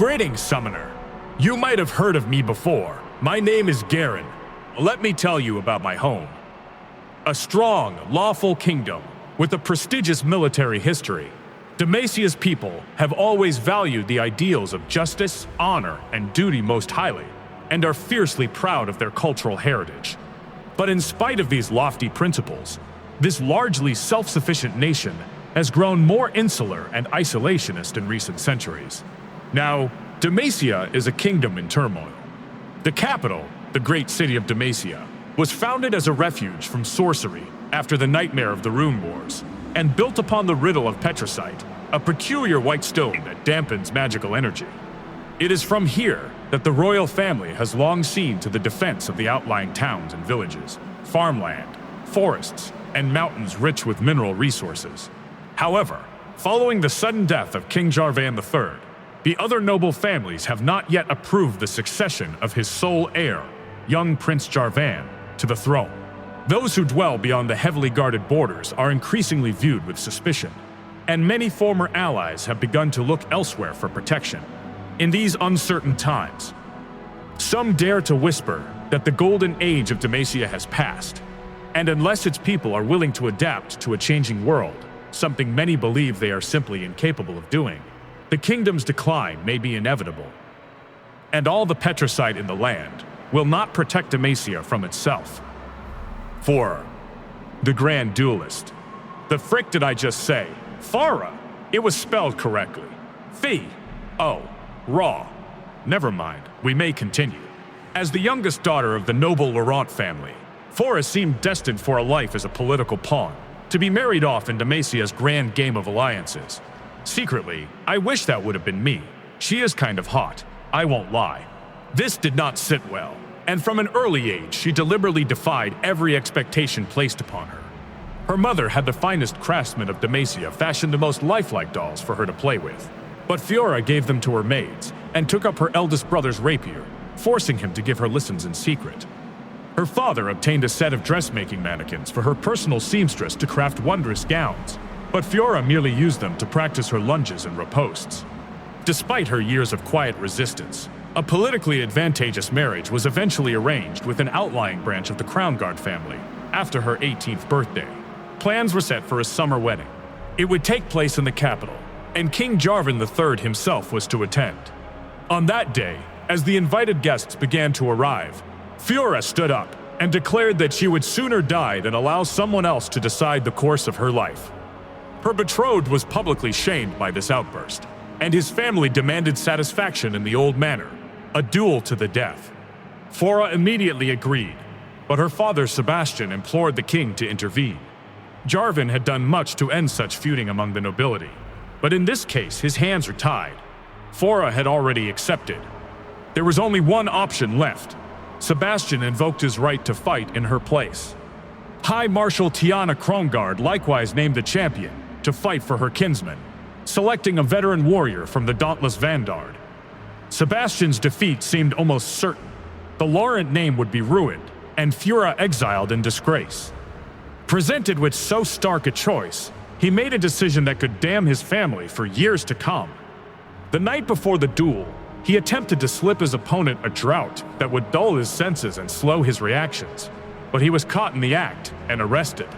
Greetings, Summoner. You might have heard of me before. My name is Garen. Let me tell you about my home. A strong, lawful kingdom with a prestigious military history. Demacia's people have always valued the ideals of justice, honor, and duty most highly, and are fiercely proud of their cultural heritage. But in spite of these lofty principles, this largely self-sufficient nation has grown more insular and isolationist in recent centuries. Now, Demacia is a kingdom in turmoil. The capital, the great city of Demacia, was founded as a refuge from sorcery after the nightmare of the Rune Wars, and built upon the riddle of Petricite, a peculiar white stone that dampens magical energy. It is from here that the royal family has long seen to the defense of the outlying towns and villages, farmland, forests, and mountains rich with mineral resources. However, following the sudden death of King Jarvan IV, the other noble families have not yet approved the succession of his sole heir, young Prince Jarvan, to the throne. Those who dwell beyond the heavily guarded borders are increasingly viewed with suspicion, and many former allies have begun to look elsewhere for protection. In these uncertain times, some dare to whisper that the golden age of Demacia has passed, and unless its people are willing to adapt to a changing world, something many believe they are simply incapable of doing, the kingdom's decline may be inevitable. And all the Petricite in the land will not protect Demacia from itself. For the Grand Duelist. The frick did I just say? Fiora! It was spelled correctly. Raw. Never mind, we may continue. As the youngest daughter of the noble Laurent family, Fiora seemed destined for a life as a political pawn, to be married off in Demacia's grand game of alliances. Secretly, I wish that would have been me. She is kind of hot, I won't lie. This did not sit well, and from an early age she deliberately defied every expectation placed upon her. Her mother had the finest craftsmen of Demacia fashion the most lifelike dolls for her to play with, but Fiora gave them to her maids and took up her eldest brother's rapier, forcing him to give her lessons in secret. Her father obtained a set of dressmaking mannequins for her personal seamstress to craft wondrous gowns, but Fiora merely used them to practice her lunges and ripostes. Despite her years of quiet resistance, a politically advantageous marriage was eventually arranged with an outlying branch of the Crown Guard family after her 18th birthday. Plans were set for a summer wedding. It would take place in the capital, and King Jarvan III himself was to attend. On that day, as the invited guests began to arrive, Fiora stood up and declared that she would sooner die than allow someone else to decide the course of her life. Her betrothed was publicly shamed by this outburst, and his family demanded satisfaction in the old manner, a duel to the death. Fiora immediately agreed, but her father Sebastian implored the king to intervene. Jarvan had done much to end such feuding among the nobility, but in this case his hands were tied. Fiora had already accepted. There was only one option left. Sebastian invoked his right to fight in her place. High Marshal Tiana Krongard likewise named the champion to fight for her kinsman, selecting a veteran warrior from the dauntless Vanguard. Sebastian's defeat seemed almost certain. The Laurent name would be ruined, and Fiora exiled in disgrace. Presented with so stark a choice, he made a decision that could damn his family for years to come. The night before the duel, he attempted to slip his opponent a draught that would dull his senses and slow his reactions, but he was caught in the act and arrested.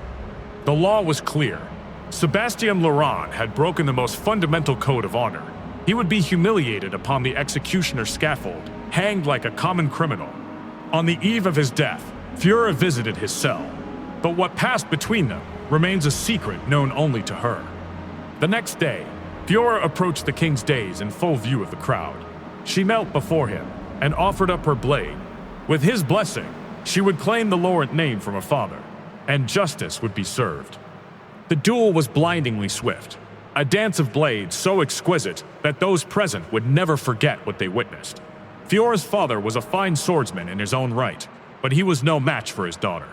The law was clear. Sebastian Laurent had broken the most fundamental code of honor. He would be humiliated upon the executioner's scaffold, hanged like a common criminal. On the eve of his death, Fiora visited his cell, but what passed between them remains a secret known only to her. The next day, Fiora approached the king's days in full view of the crowd. She knelt before him and offered up her blade. With his blessing, she would claim the Laurent name from her father, and justice would be served. The duel was blindingly swift, a dance of blades so exquisite that those present would never forget what they witnessed. Fiora's father was a fine swordsman in his own right, but he was no match for his daughter.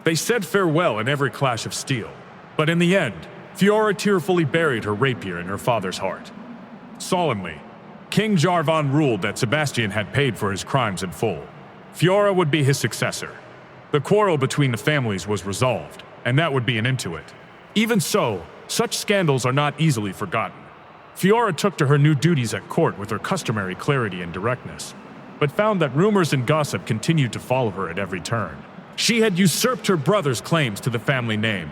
They said farewell in every clash of steel, but in the end, Fiora tearfully buried her rapier in her father's heart. Solemnly, King Jarvan ruled that Sebastian had paid for his crimes in full. Fiora would be his successor. The quarrel between the families was resolved, and that would be an end to it. Even so, such scandals are not easily forgotten. Fiora took to her new duties at court with her customary clarity and directness, but found that rumors and gossip continued to follow her at every turn. She had usurped her brother's claims to the family name.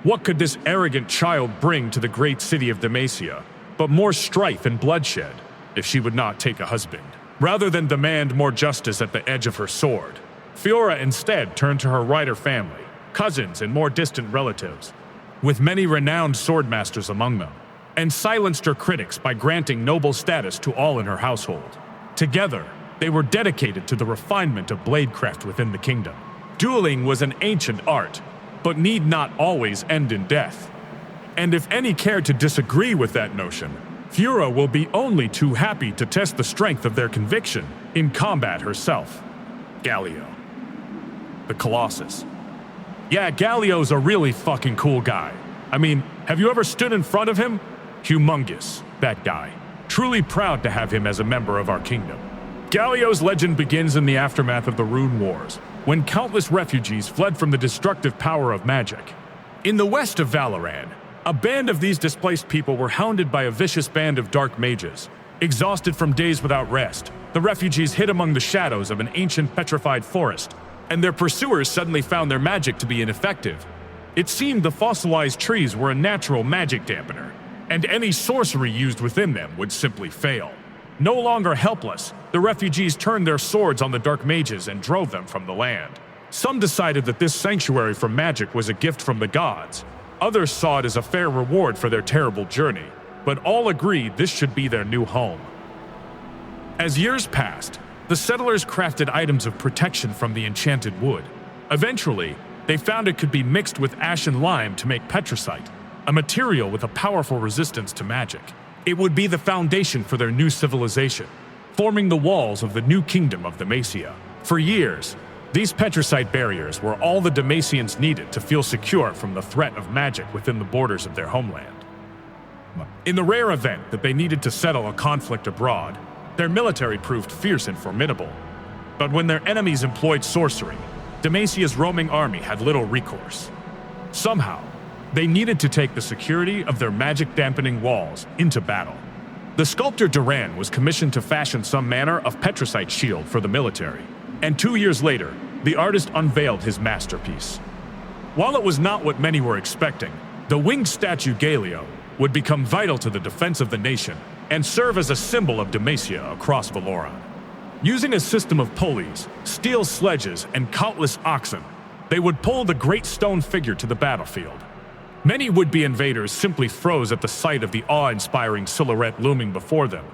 What could this arrogant child bring to the great city of Demacia, but more strife and bloodshed, if she would not take a husband? Rather than demand more justice at the edge of her sword, Fiora instead turned to her Rider family, cousins and more distant relatives, with many renowned swordmasters among them, and silenced her critics by granting noble status to all in her household. Together, they were dedicated to the refinement of bladecraft within the kingdom. Dueling was an ancient art, but need not always end in death. And if any care to disagree with that notion, Fiora will be only too happy to test the strength of their conviction in combat herself. Galio. The Colossus. Yeah, Galio's a really fucking cool guy. I mean, have you ever stood in front of him? Humongous, that guy. Truly proud to have him as a member of our kingdom. Galio's legend begins in the aftermath of the Rune Wars, when countless refugees fled from the destructive power of magic. In the west of Valoran, a band of these displaced people were hounded by a vicious band of dark mages. Exhausted from days without rest, the refugees hid among the shadows of an ancient petrified forest, and their pursuers suddenly found their magic to be ineffective. It seemed the fossilized trees were a natural magic dampener, and any sorcery used within them would simply fail. No longer helpless, the refugees turned their swords on the dark mages and drove them from the land. Some decided that this sanctuary from magic was a gift from the gods. Others saw it as a fair reward for their terrible journey, but all agreed this should be their new home. As years passed, the settlers crafted items of protection from the enchanted wood. Eventually, they found it could be mixed with ash and lime to make petricite, a material with a powerful resistance to magic. It would be the foundation for their new civilization, forming the walls of the new kingdom of Demacia. For years, these petricite barriers were all the Demacians needed to feel secure from the threat of magic within the borders of their homeland. In the rare event that they needed to settle a conflict abroad, their military proved fierce and formidable. But when their enemies employed sorcery, Demacia's roaming army had little recourse. Somehow, they needed to take the security of their magic-dampening walls into battle. The sculptor Duran was commissioned to fashion some manner of petricite shield for the military, and 2 years later, the artist unveiled his masterpiece. While it was not what many were expecting, the winged statue Galio would become vital to the defense of the nation and serve as a symbol of Demacia across Valoran. Using a system of pulleys, steel sledges, and countless oxen, they would pull the great stone figure to the battlefield. Many would-be invaders simply froze at the sight of the awe-inspiring silhouette looming before them.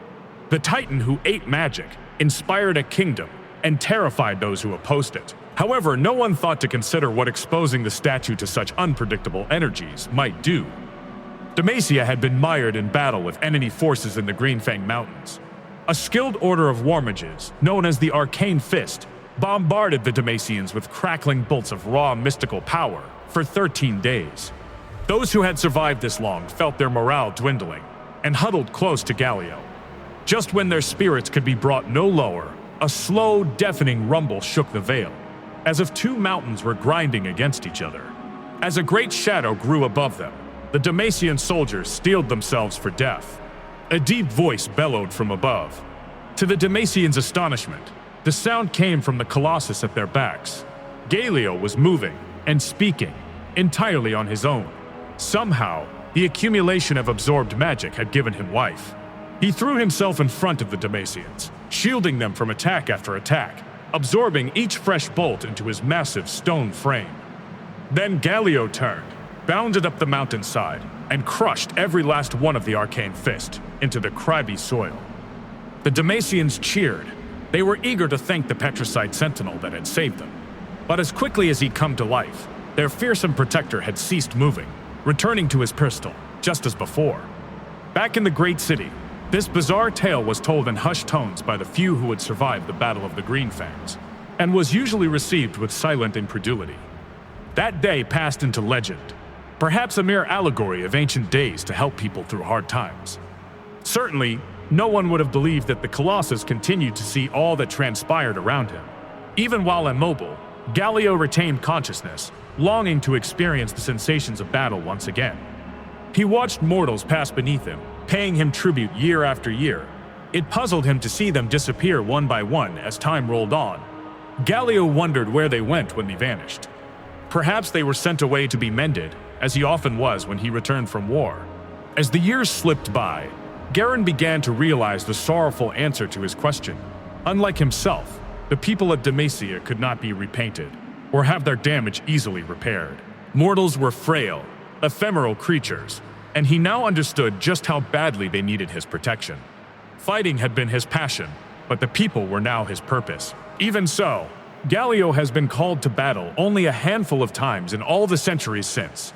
The titan who ate magic inspired a kingdom and terrified those who opposed it. However, no one thought to consider what exposing the statue to such unpredictable energies might do. Demacia had been mired in battle with enemy forces in the Greenfang Mountains. A skilled order of war mages, known as the Arcane Fist, bombarded the Demacians with crackling bolts of raw mystical power for 13 days. Those who had survived this long felt their morale dwindling and huddled close to Galio. Just when their spirits could be brought no lower, a slow, deafening rumble shook the vale, as if two mountains were grinding against each other. As a great shadow grew above them, the Demacian soldiers steeled themselves for death. A deep voice bellowed from above. To the Demacians' astonishment, the sound came from the Colossus at their backs. Galio was moving and speaking entirely on his own. Somehow, the accumulation of absorbed magic had given him life. He threw himself in front of the Demacians, shielding them from attack after attack, absorbing each fresh bolt into his massive stone frame. Then Galio turned, bounded up the mountainside, and crushed every last one of the Arcane Fist into the craggy soil. The Demacians cheered. They were eager to thank the Petricite Sentinel that had saved them. But as quickly as he'd come to life, their fearsome protector had ceased moving, returning to his pistol, just as before. Back in the great city, this bizarre tale was told in hushed tones by the few who had survived the Battle of the Greenfangs, and was usually received with silent incredulity. That day passed into legend, perhaps a mere allegory of ancient days to help people through hard times. Certainly, no one would have believed that the Colossus continued to see all that transpired around him. Even while immobile, Galio retained consciousness, longing to experience the sensations of battle once again. He watched mortals pass beneath him, paying him tribute year after year. It puzzled him to see them disappear one by one as time rolled on. Galio wondered where they went when they vanished. Perhaps they were sent away to be mended, as he often was when he returned from war. As the years slipped by, Garen began to realize the sorrowful answer to his question. Unlike himself, the people of Demacia could not be repainted, or have their damage easily repaired. Mortals were frail, ephemeral creatures, and he now understood just how badly they needed his protection. Fighting had been his passion, but the people were now his purpose. Even so, Galio has been called to battle only a handful of times in all the centuries since.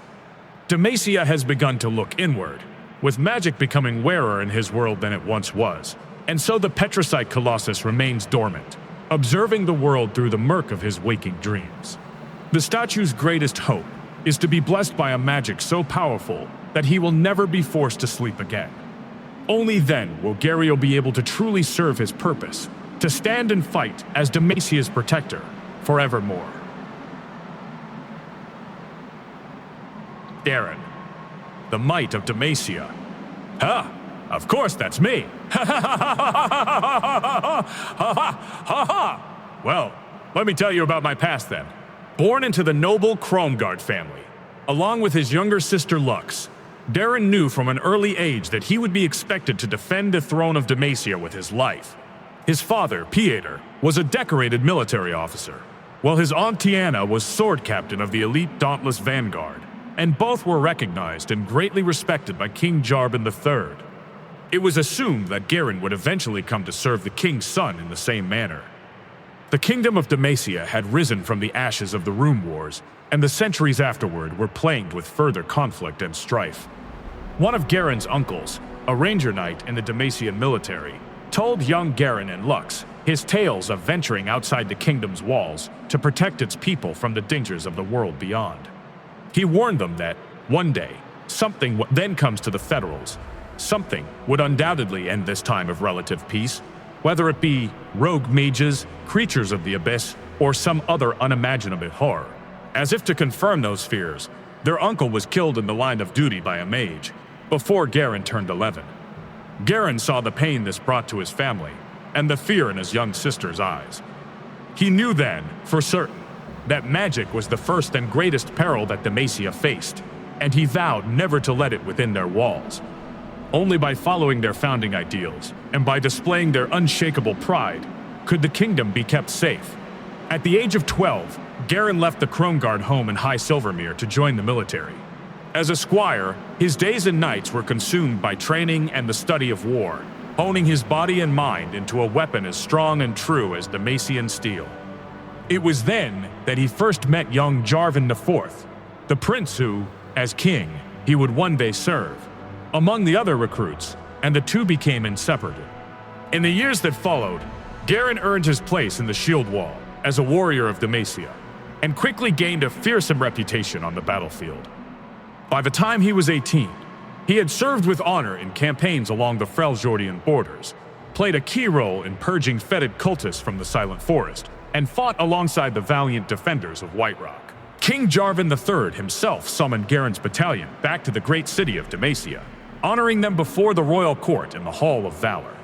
Demacia has begun to look inward, with magic becoming rarer in his world than it once was, and so the Petricite Colossus remains dormant, observing the world through the murk of his waking dreams. The statue's greatest hope is to be blessed by a magic so powerful that he will never be forced to sleep again. Only then will Galio be able to truly serve his purpose, to stand and fight as Demacia's protector forevermore. Garen, the might of Demacia. Ha! Of course, that's me! Ha ha ha ha ha ha ha ha! Well, let me tell you about my past then. Born into the noble Kromgard family, along with his younger sister Lux, Garen knew from an early age that he would be expected to defend the throne of Demacia with his life. His father, Pieter, was a decorated military officer, while his aunt Tiana was sword captain of the elite Dauntless Vanguard, and both were recognized and greatly respected by King Jarvan IV. It was assumed that Garen would eventually come to serve the king's son in the same manner. The kingdom of Demacia had risen from the ashes of the Rune Wars, and the centuries afterward were plagued with further conflict and strife. One of Garen's uncles, a ranger knight in the Demacian military, told young Garen and Lux his tales of venturing outside the kingdom's walls to protect its people from the dangers of the world beyond. He warned them that, one day, something then comes to the Federals. Something would undoubtedly end this time of relative peace, whether it be rogue mages, creatures of the abyss, or some other unimaginable horror. As if to confirm those fears, their uncle was killed in the line of duty by a mage, before Garen turned 11. Garen saw the pain this brought to his family, and the fear in his young sister's eyes. He knew then, for certain, that magic was the first and greatest peril that Demacia faced, and he vowed never to let it within their walls. Only by following their founding ideals, and by displaying their unshakable pride, could the kingdom be kept safe. At the age of 12, Garen left the Kromgard home in High Silvermere to join the military. As a squire, his days and nights were consumed by training and the study of war, honing his body and mind into a weapon as strong and true as Demacian steel. It was then that he first met young Jarvan IV, the prince who, as king, he would one day serve, among the other recruits, and the two became inseparable. In the years that followed, Garen earned his place in the Shield Wall as a warrior of Demacia, and quickly gained a fearsome reputation on the battlefield. By the time he was 18, he had served with honor in campaigns along the Freljordian borders, played a key role in purging fetid cultists from the Silent Forest, and fought alongside the valiant defenders of White Rock. King Jarvan III himself summoned Garen's battalion back to the great city of Demacia, honoring them before the royal court in the Hall of Valor.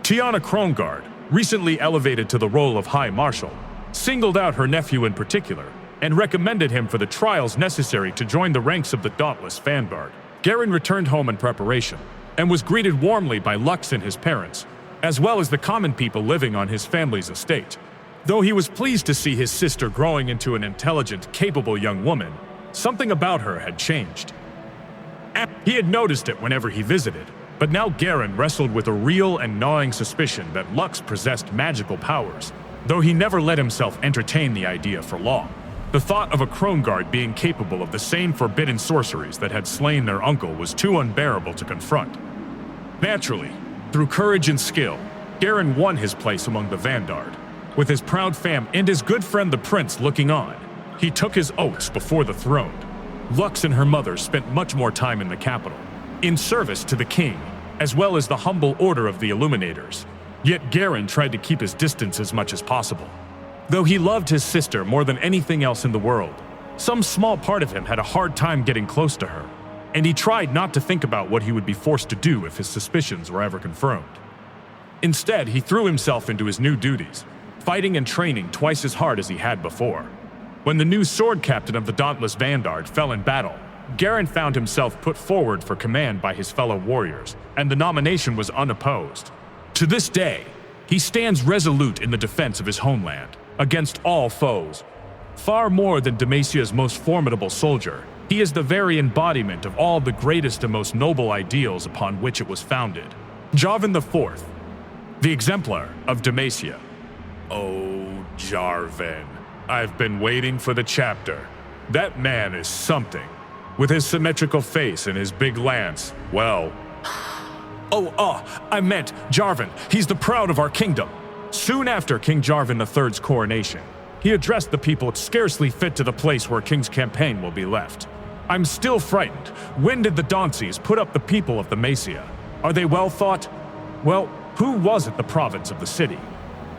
Tiana Kromgard, recently elevated to the role of High Marshal, singled out her nephew in particular and recommended him for the trials necessary to join the ranks of the Dauntless Vanguard. Garen returned home in preparation and was greeted warmly by Lux and his parents, as well as the common people living on his family's estate. Though he was pleased to see his sister growing into an intelligent, capable young woman, something about her had changed. He had noticed it whenever he visited, but now Garen wrestled with a real and gnawing suspicion that Lux possessed magical powers, though he never let himself entertain the idea for long. The thought of a Kromgard being capable of the same forbidden sorceries that had slain their uncle was too unbearable to confront. Naturally, through courage and skill, Garen won his place among the Vanguard. With his proud fam and his good friend the prince looking on, he took his oaths before the throne. Lux and her mother spent much more time in the capital, in service to the king, as well as the humble order of the Illuminators. Yet Garen tried to keep his distance as much as possible. Though he loved his sister more than anything else in the world, some small part of him had a hard time getting close to her. and he tried not to think about what he would be forced to do if his suspicions were ever confirmed. Instead, he threw himself into his new duties, fighting and training twice as hard as he had before. When the new sword captain of the Dauntless Vanguard fell in battle, Garen found himself put forward for command by his fellow warriors, and the nomination was unopposed. To this day, he stands resolute in the defense of his homeland, against all foes. Far more than Demacia's most formidable soldier, he is the very embodiment of all the greatest and most noble ideals upon which it was founded. Jarvan IV, the exemplar of Demacia. Oh, Jarvan, I've been waiting for the chapter. That man is something. With his symmetrical face and his big lance, well... I meant Jarvan. He's the proud of our kingdom. Soon after King Jarvan III's coronation, he addressed the people scarcely fit to the place where King's campaign will be left. I'm still frightened. When did the Dauntsies put up the people of Demacia? Are they well thought? Well, who was it the province of the city?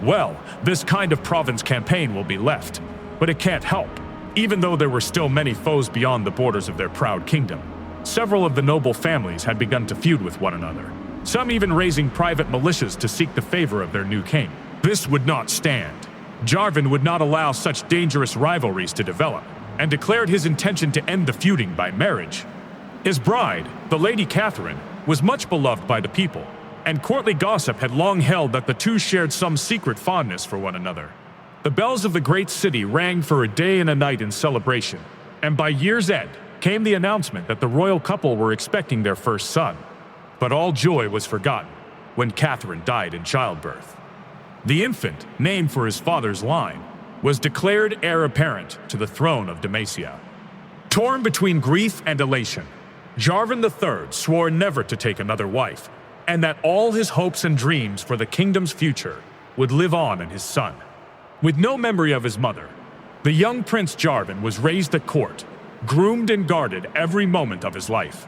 Well, this kind of province campaign will be left, but it can't help. Even though there were still many foes beyond the borders of their proud kingdom, several of the noble families had begun to feud with one another, some even raising private militias to seek the favor of their new king. This would not stand. Jarvan would not allow such dangerous rivalries to develop, and declared his intention to end the feuding by marriage. His bride, the Lady Catherine, was much beloved by the people, and courtly gossip had long held that the two shared some secret fondness for one another. The bells of the great city rang for a day and a night in celebration, and by year's end came the announcement that the royal couple were expecting their first son. But all joy was forgotten when Catherine died in childbirth. The infant, named for his father's line, was declared heir apparent to the throne of Demacia. Torn between grief and elation, Jarvan III swore never to take another wife, and that all his hopes and dreams for the kingdom's future would live on in his son. With no memory of his mother, the young Prince Jarvan was raised at court, groomed and guarded every moment of his life.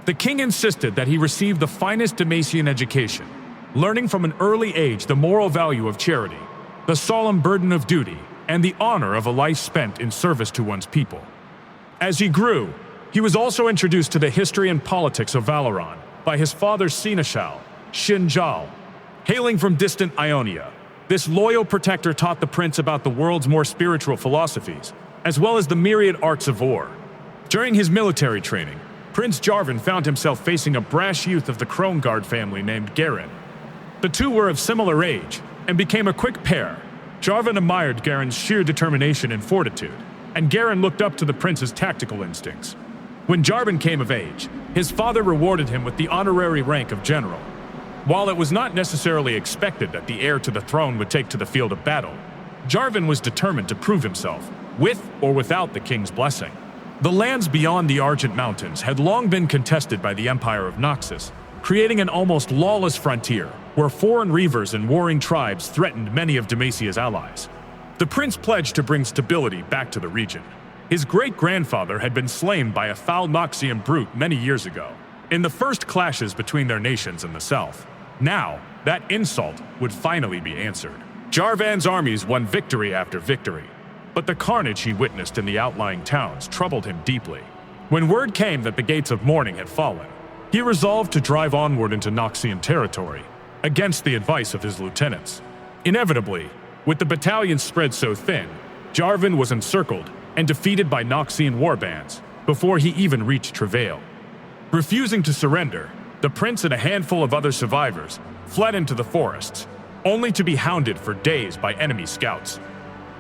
The king insisted that he receive the finest Demacian education, learning from an early age the moral value of charity, the solemn burden of duty, and the honor of a life spent in service to one's people. As he grew, he was also introduced to the history and politics of Valoran by his father's seneschal, Xin Zhao. Hailing from distant Ionia, this loyal protector taught the prince about the world's more spiritual philosophies, as well as the myriad arts of war. During his military training, Prince Jarvan found himself facing a brash youth of the Kronguard family named Garen. The two were of similar age, and became a quick pair. Jarvan admired Garen's sheer determination and fortitude, and Garen looked up to the prince's tactical instincts. When Jarvan came of age, his father rewarded him with the honorary rank of general. While it was not necessarily expected that the heir to the throne would take to the field of battle, Jarvan was determined to prove himself, with or without the king's blessing. The lands beyond the Argent Mountains had long been contested by the Empire of Noxus, creating an almost lawless frontier where foreign reavers and warring tribes threatened many of Demacia's allies. The prince pledged to bring stability back to the region. His great-grandfather had been slain by a foul Noxian brute many years ago, in the first clashes between their nations in the south. Now, that insult would finally be answered. Jarvan's armies won victory after victory, but the carnage he witnessed in the outlying towns troubled him deeply. When word came that the gates of morning had fallen, he resolved to drive onward into Noxian territory, against the advice of his lieutenants. Inevitably, with the battalion spread so thin, Jarvan was encircled and defeated by Noxian warbands before he even reached Travail. Refusing to surrender, the prince and a handful of other survivors fled into the forests, only to be hounded for days by enemy scouts.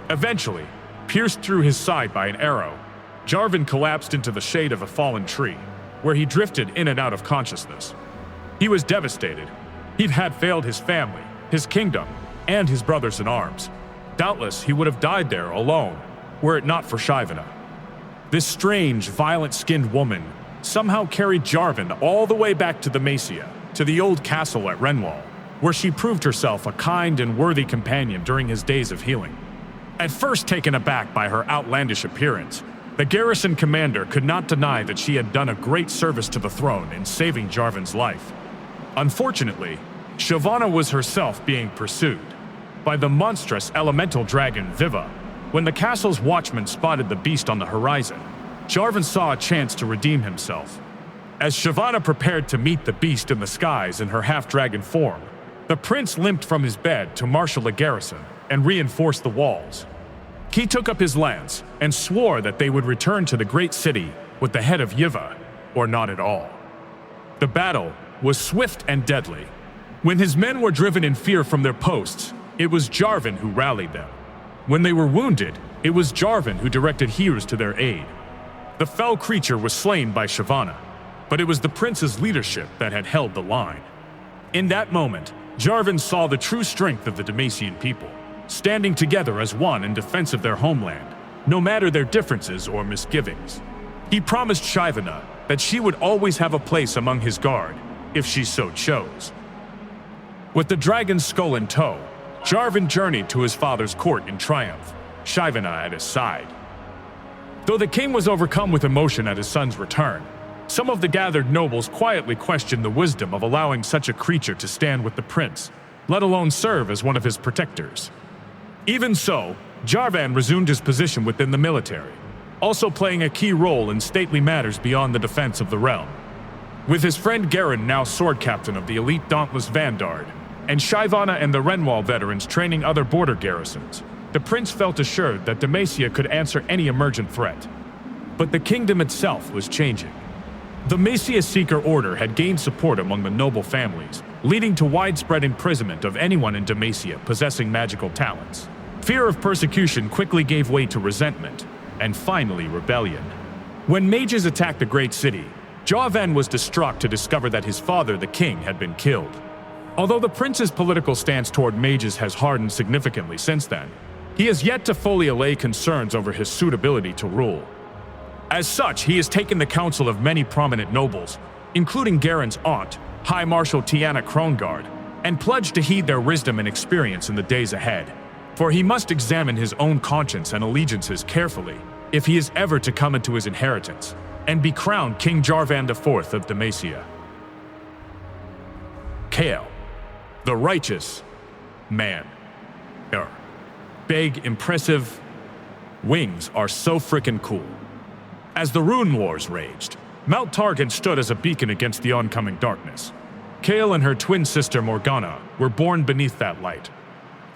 Eventually, pierced through his side by an arrow, Jarvan collapsed into the shade of a fallen tree, where he drifted in and out of consciousness. He was devastated. He'd had failed his family, his kingdom, and his brothers in arms. Doubtless, he would have died there alone, were it not for Shyvana. This strange, violent-skinned woman somehow carried Jarvan all the way back to Demacia, to the old castle at Renwall, where she proved herself a kind and worthy companion during his days of healing. At first taken aback by her outlandish appearance, the garrison commander could not deny that she had done a great service to the throne in saving Jarvan's life. Unfortunately, Shyvana was herself being pursued by the monstrous elemental dragon Viva. When the castle's watchman spotted the beast on the horizon, Jarvan saw a chance to redeem himself. As Shyvana prepared to meet the beast in the skies in her half-dragon form, the prince limped from his bed to marshal a garrison and reinforce the walls. He took up his lance and swore that they would return to the great city with the head of Yiva, or not at all. The battle was swift and deadly. When his men were driven in fear from their posts, it was Jarvan who rallied them. When they were wounded, it was Jarvan who directed heroes to their aid. The fell creature was slain by Shyvana, but it was the prince's leadership that had held the line. In that moment, Jarvan saw the true strength of the Demacian people, standing together as one in defense of their homeland, no matter their differences or misgivings. He promised Shyvana that she would always have a place among his guard, if she so chose. With the dragon's skull in tow, Jarvan journeyed to his father's court in triumph, Shyvana at his side. Though the king was overcome with emotion at his son's return, some of the gathered nobles quietly questioned the wisdom of allowing such a creature to stand with the prince, let alone serve as one of his protectors. Even so, Jarvan resumed his position within the military, also playing a key role in stately matters beyond the defense of the realm. With his friend Garen now sword captain of the elite Dauntless Vanguard, and Shyvana and the Renwall veterans training other border garrisons, the prince felt assured that Demacia could answer any emergent threat. But the kingdom itself was changing. The Demacia Seeker Order had gained support among the noble families, leading to widespread imprisonment of anyone in Demacia possessing magical talents. Fear of persecution quickly gave way to resentment, and finally rebellion. When mages attacked the great city, Jarvan was distraught to discover that his father, the king, had been killed. Although the prince's political stance toward mages has hardened significantly since then, he has yet to fully allay concerns over his suitability to rule. As such, he has taken the counsel of many prominent nobles, including Garen's aunt, High Marshal Tiana Krongard, and pledged to heed their wisdom and experience in the days ahead, for he must examine his own conscience and allegiances carefully if he is ever to come into his inheritance and be crowned King Jarvan IV of Demacia. Kayle, the righteous man. Big, impressive wings are so frickin' cool. As the Rune Wars raged, Mount Targan stood as a beacon against the oncoming darkness. Kayle and her twin sister Morgana were born beneath that light.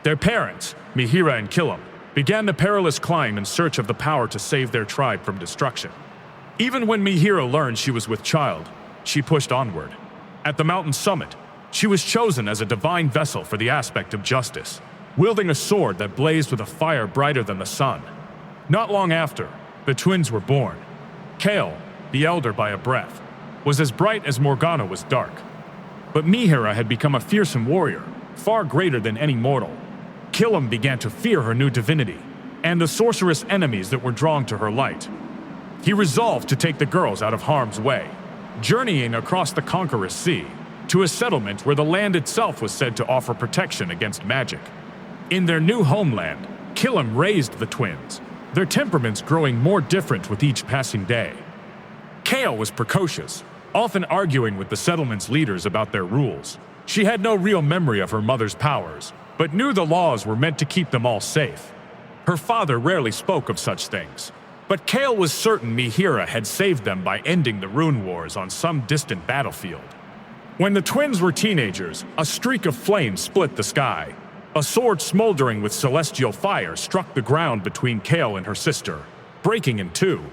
Their parents, Mihira and Killam, began the perilous climb in search of the power to save their tribe from destruction. Even when Mihira learned she was with child, she pushed onward. At the mountain summit, she was chosen as a divine vessel for the aspect of justice, wielding a sword that blazed with a fire brighter than the sun. Not long after, the twins were born. Kayle, the elder by a breath, was as bright as Morgana was dark. But Mihira had become a fearsome warrior, far greater than any mortal. Killam began to fear her new divinity, and the sorcerous enemies that were drawn to her light. He resolved to take the girls out of harm's way, journeying across the Conqueror's Sea, to a settlement where the land itself was said to offer protection against magic. In their new homeland, Killam raised the twins, their temperaments growing more different with each passing day. Kayle was precocious, often arguing with the settlement's leaders about their rules. She had no real memory of her mother's powers, but knew the laws were meant to keep them all safe. Her father rarely spoke of such things, but Kayle was certain Mihira had saved them by ending the Rune Wars on some distant battlefield. When the twins were teenagers, a streak of flame split the sky. A sword smoldering with celestial fire struck the ground between Kayle and her sister, breaking in two.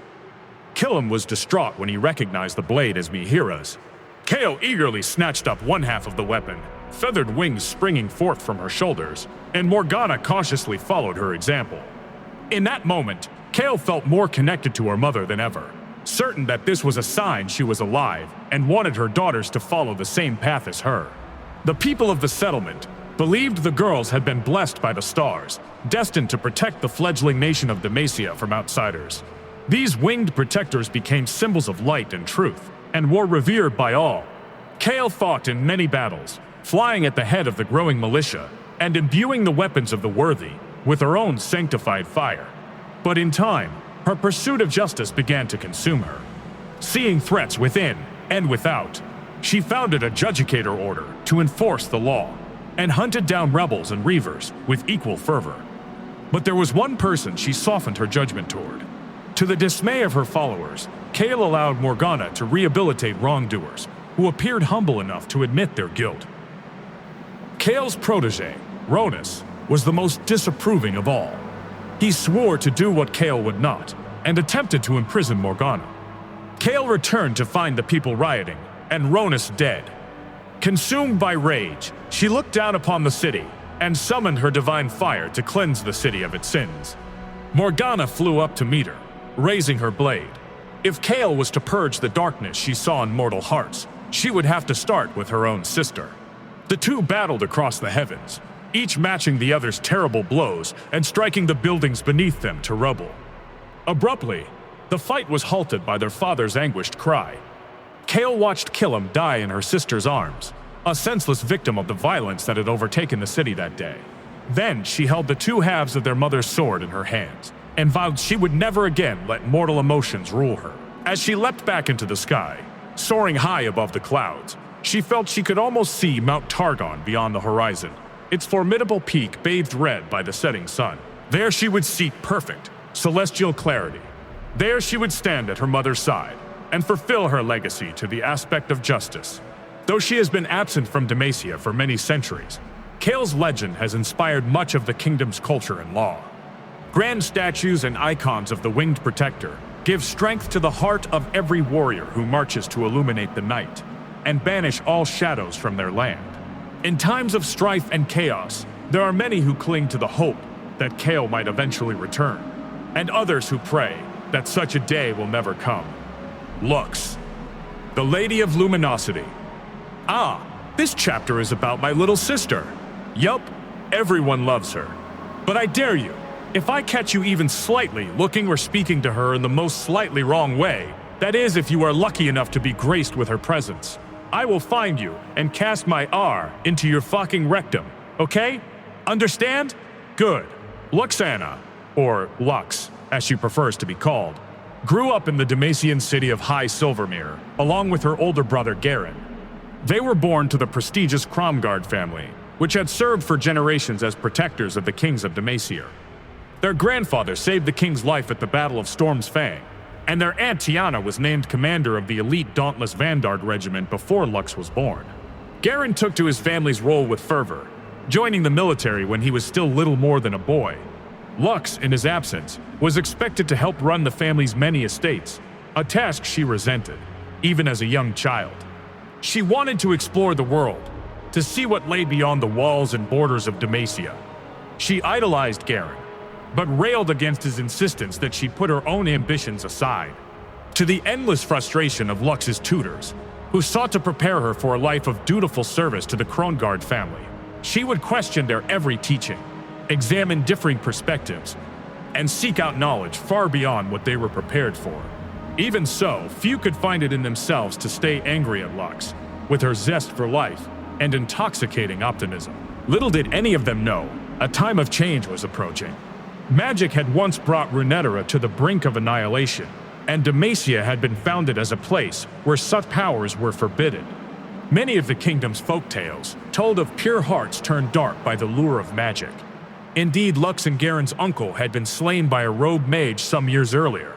Killam was distraught when he recognized the blade as Mihira's. Kayle eagerly snatched up one half of the weapon, feathered wings springing forth from her shoulders, and Morgana cautiously followed her example. In that moment, Kayle felt more connected to her mother than ever, certain that this was a sign she was alive and wanted her daughters to follow the same path as her. The people of the settlement believed the girls had been blessed by the stars, destined to protect the fledgling nation of Demacia from outsiders. These winged protectors became symbols of light and truth, and were revered by all. Kayle fought in many battles, flying at the head of the growing militia, and imbuing the weapons of the worthy with her own sanctified fire. But in time, her pursuit of justice began to consume her. Seeing threats within and without, she founded a Judicator order to enforce the law, and hunted down rebels and reavers with equal fervor. But there was one person she softened her judgment toward. To the dismay of her followers, Kayle allowed Morgana to rehabilitate wrongdoers who appeared humble enough to admit their guilt. Kayle's protege, Ronus, was the most disapproving of all. He swore to do what Kayle would not, and attempted to imprison Morgana. Kayle returned to find the people rioting, and Ronus dead. Consumed by rage, she looked down upon the city and summoned her divine fire to cleanse the city of its sins. Morgana flew up to meet her, raising her blade. If Kayle was to purge the darkness she saw in mortal hearts, she would have to start with her own sister. The two battled across the heavens, each matching the other's terrible blows and striking the buildings beneath them to rubble. Abruptly, the fight was halted by their father's anguished cry. Kayle watched Killam die in her sister's arms, a senseless victim of the violence that had overtaken the city that day. Then she held the two halves of their mother's sword in her hands and vowed she would never again let mortal emotions rule her. As she leapt back into the sky, soaring high above the clouds, she felt she could almost see Mount Targon beyond the horizon, its formidable peak bathed red by the setting sun. There she would seek perfect, celestial clarity. There she would stand at her mother's side and fulfill her legacy to the aspect of justice. Though she has been absent from Demacia for many centuries, Kayle's legend has inspired much of the kingdom's culture and law. Grand statues and icons of the Winged Protector give strength to the heart of every warrior who marches to illuminate the night and banish all shadows from their land. In times of strife and chaos, there are many who cling to the hope that Kayle might eventually return, and others who pray that such a day will never come. Lux, the Lady of Luminosity. Ah, this chapter is about my little sister. Yup, everyone loves her. But I dare you, if I catch you even slightly looking or speaking to her in the most slightly wrong way, that is if you are lucky enough to be graced with her presence, I will find you and cast my R into your fucking rectum, okay? Understand? Good. Luxana, or Lux, as she prefers to be called, grew up in the Demacian city of High Silvermere, along with her older brother Garen. They were born to the prestigious Cromguard family, which had served for generations as protectors of the kings of Demacia. Their grandfather saved the king's life at the Battle of Storm's Fang, and their aunt Tiana was named commander of the elite Dauntless Vanguard regiment before Lux was born. Garen took to his family's role with fervor, joining the military when he was still little more than a boy. Lux, in his absence, was expected to help run the family's many estates, a task she resented, even as a young child. She wanted to explore the world, to see what lay beyond the walls and borders of Demacia. She idolized Garen, but railed against his insistence that she put her own ambitions aside, to the endless frustration of Lux's tutors, who sought to prepare her for a life of dutiful service to the Krongard family. She would question their every teaching, examine differing perspectives, and seek out knowledge far beyond what they were prepared for. Even so, few could find it in themselves to stay angry at Lux, with her zest for life and intoxicating optimism. Little did any of them know, a time of change was approaching. Magic had once brought Runeterra to the brink of annihilation, and Demacia had been founded as a place where such powers were forbidden. Many of the kingdom's folktales told of pure hearts turned dark by the lure of magic. Indeed, Lux and Garen's uncle had been slain by a robed mage some years earlier,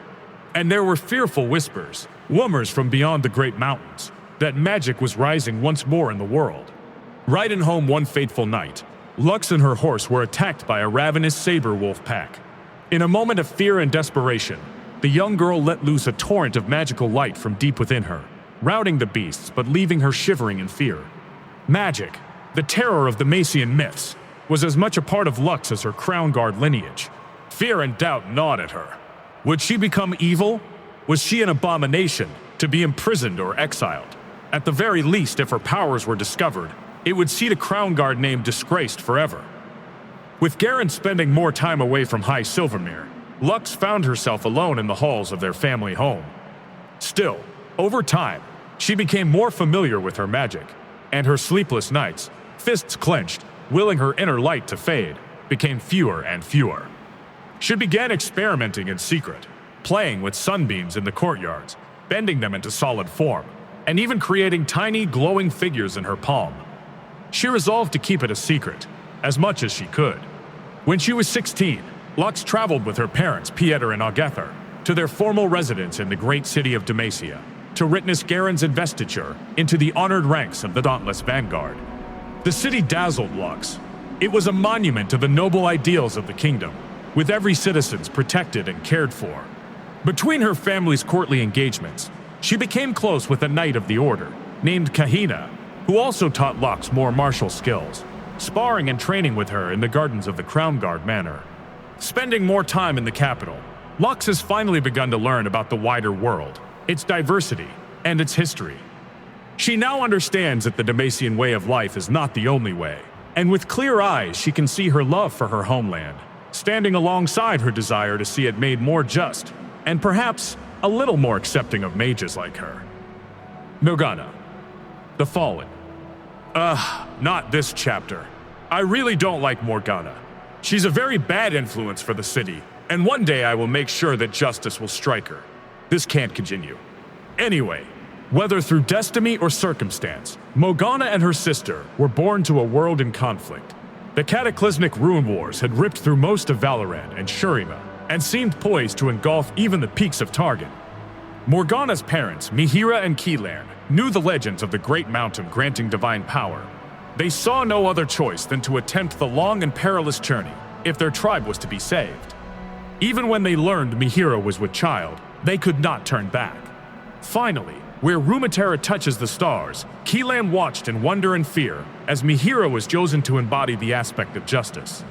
and there were fearful whispers, rumors from beyond the great mountains, that magic was rising once more in the world. Riding home one fateful night, Lux and her horse were attacked by a ravenous saber wolf pack. In a moment of fear and desperation, the young girl let loose a torrent of magical light from deep within her, routing the beasts but leaving her shivering in fear. Magic, the terror of the Demacian myths, was as much a part of Lux as her Crown Guard lineage. Fear and doubt gnawed at her. Would she become evil? Was she an abomination, to be imprisoned or exiled? At the very least, if her powers were discovered, it would see the Crown Guard name disgraced forever. With Garen spending more time away from High Silvermere, Lux found herself alone in the halls of their family home. Still, over time, she became more familiar with her magic, and her sleepless nights, fists clenched, willing her inner light to fade, became fewer and fewer. She began experimenting in secret, playing with sunbeams in the courtyards, bending them into solid form, and even creating tiny glowing figures in her palm. She resolved to keep it a secret, as much as she could. When she was 16, Lux traveled with her parents, Pieter and Augethar, to their formal residence in the great city of Demacia to witness Garen's investiture into the honored ranks of the dauntless vanguard. The city dazzled Lux. It was a monument to the noble ideals of the kingdom, with every citizen protected and cared for. Between her family's courtly engagements, she became close with a knight of the order named Kayle, who also taught Lux more martial skills, sparring and training with her in the gardens of the Crown Guard Manor. Spending more time in the capital, Lux has finally begun to learn about the wider world, its diversity, and its history. She now understands that the Demacian way of life is not the only way, and with clear eyes she can see her love for her homeland, standing alongside her desire to see it made more just, and perhaps a little more accepting of mages like her. Morgana. The Fallen. Not this chapter. I really don't like Morgana. She's a very bad influence for the city, and one day I will make sure that justice will strike her. This can't continue. Anyway, whether through destiny or circumstance, Morgana and her sister were born to a world in conflict. The cataclysmic rune wars had ripped through most of Valoran and Shurima, and seemed poised to engulf even the peaks of Targon. Morgana's parents, Mihira and Kayle, knew the legends of the Great Mountain granting divine power. They saw no other choice than to attempt the long and perilous journey if their tribe was to be saved. Even when they learned Mihira was with child, they could not turn back. Finally, where Runeterra touches the stars, Kayle watched in wonder and fear as Mihira was chosen to embody the aspect of justice.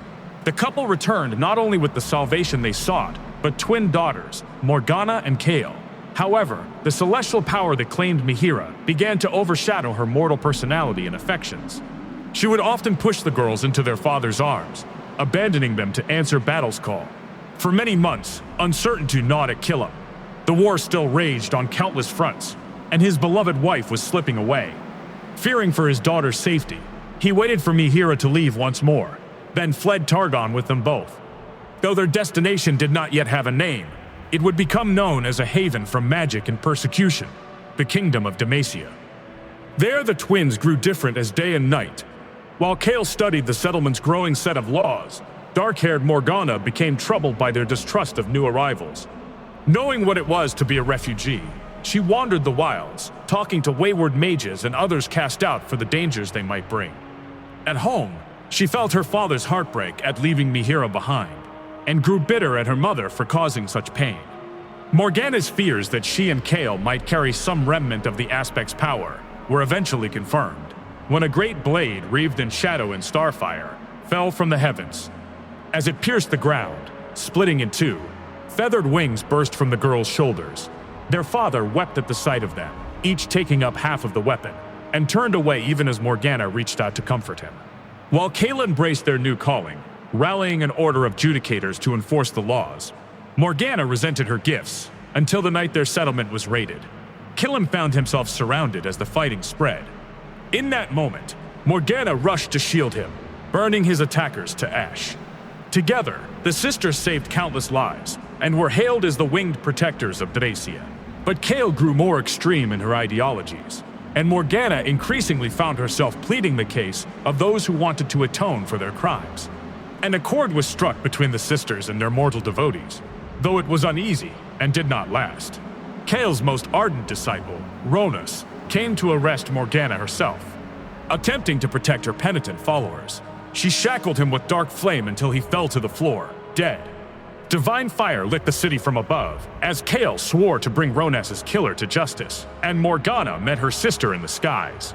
The couple returned not only with the salvation they sought, but twin daughters, Morgana and Kayle. However, the celestial power that claimed Mihira began to overshadow her mortal personality and affections. She would often push the girls into their father's arms, abandoning them to answer battle's call. For many months, uncertainty gnawed at Kayle. The war still raged on countless fronts, and his beloved wife was slipping away. Fearing for his daughter's safety, he waited for Mihira to leave once more, then fled Targon with them both. Though their destination did not yet have a name, it would become known as a haven from magic and persecution, the kingdom of Demacia. There the twins grew different as day and night. While Kayle studied the settlement's growing set of laws, dark-haired Morgana became troubled by their distrust of new arrivals. Knowing what it was to be a refugee, she wandered the wilds, talking to wayward mages and others cast out for the dangers they might bring. At home, she felt her father's heartbreak at leaving Mihira behind, and grew bitter at her mother for causing such pain. Morgana's fears that she and Kayle might carry some remnant of the Aspect's power were eventually confirmed, when a great blade wreathed in shadow and starfire fell from the heavens. As it pierced the ground, splitting in two, feathered wings burst from the girls' shoulders. Their father wept at the sight of them, each taking up half of the weapon, and turned away even as Morgana reached out to comfort him. While Kayle embraced their new calling, rallying an order of judicators to enforce the laws, Morgana resented her gifts until the night their settlement was raided. Kayle found himself surrounded as the fighting spread. In that moment, Morgana rushed to shield him, burning his attackers to ash. Together, the sisters saved countless lives and were hailed as the winged protectors of Demacia. But Kayle grew more extreme in her ideologies, and Morgana increasingly found herself pleading the case of those who wanted to atone for their crimes. An accord was struck between the sisters and their mortal devotees, though it was uneasy and did not last. Kayle's most ardent disciple, Ronus, came to arrest Morgana herself. Attempting to protect her penitent followers, she shackled him with dark flame until he fell to the floor, dead. Divine fire lit the city from above, as Kayle swore to bring Ronus's killer to justice, and Morgana met her sister in the skies.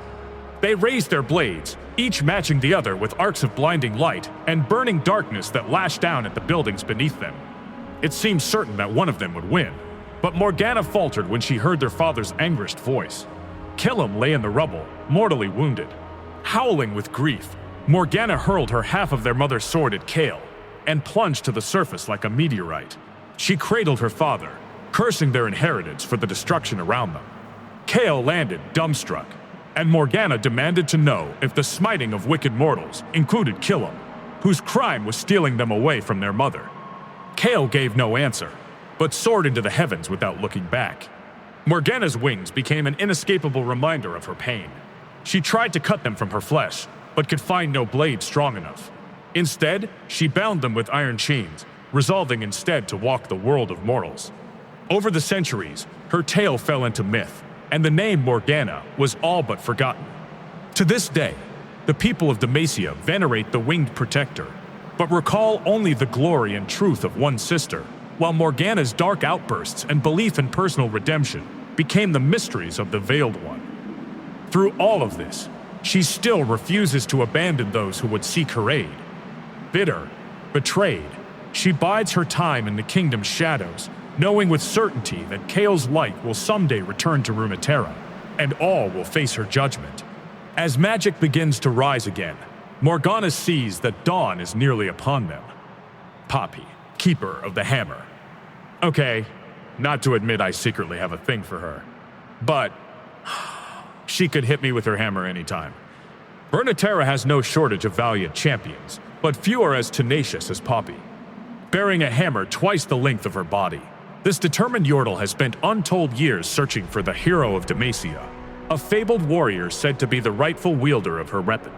They raised their blades, each matching the other with arcs of blinding light and burning darkness that lashed down at the buildings beneath them. It seemed certain that one of them would win, but Morgana faltered when she heard their father's anguished voice. Kayle lay in the rubble, mortally wounded. Howling with grief, Morgana hurled her half of their mother's sword at Kayle and plunged to the surface like a meteorite. She cradled her father, cursing their inheritance for the destruction around them. Kayle landed dumbstruck, and Morgana demanded to know if the smiting of wicked mortals included Kayle, whose crime was stealing them away from their mother. Kayle gave no answer, but soared into the heavens without looking back. Morgana's wings became an inescapable reminder of her pain. She tried to cut them from her flesh, but could find no blade strong enough. Instead, she bound them with iron chains, resolving instead to walk the world of mortals. Over the centuries, her tale fell into myth, and the name Morgana was all but forgotten. To this day, the people of Demacia venerate the winged protector, but recall only the glory and truth of one sister, while Morgana's dark outbursts and belief in personal redemption became the mysteries of the Veiled One. Through all of this, she still refuses to abandon those who would seek her aid. Bitter, betrayed, she bides her time in the kingdom's shadows, knowing with certainty that Kayle's light will someday return to Runeterra, and all will face her judgment. As magic begins to rise again, Morgana sees that dawn is nearly upon them. Poppy, keeper of the hammer. Okay, not to admit I secretly have a thing for her, but she could hit me with her hammer anytime. Runeterra has no shortage of valiant champions, but few are as tenacious as Poppy. Bearing a hammer twice the length of her body, this determined Yordle has spent untold years searching for the hero of Demacia, a fabled warrior said to be the rightful wielder of her weapon.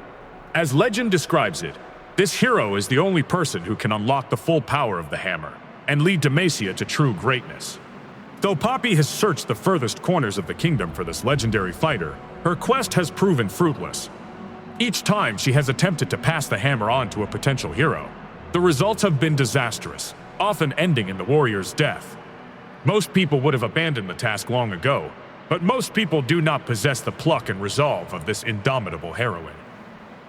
As legend describes it, this hero is the only person who can unlock the full power of the hammer and lead Demacia to true greatness. Though Poppy has searched the furthest corners of the kingdom for this legendary fighter, her quest has proven fruitless. Each time she has attempted to pass the hammer on to a potential hero, the results have been disastrous, often ending in the warrior's death. Most people would have abandoned the task long ago, but most people do not possess the pluck and resolve of this indomitable heroine.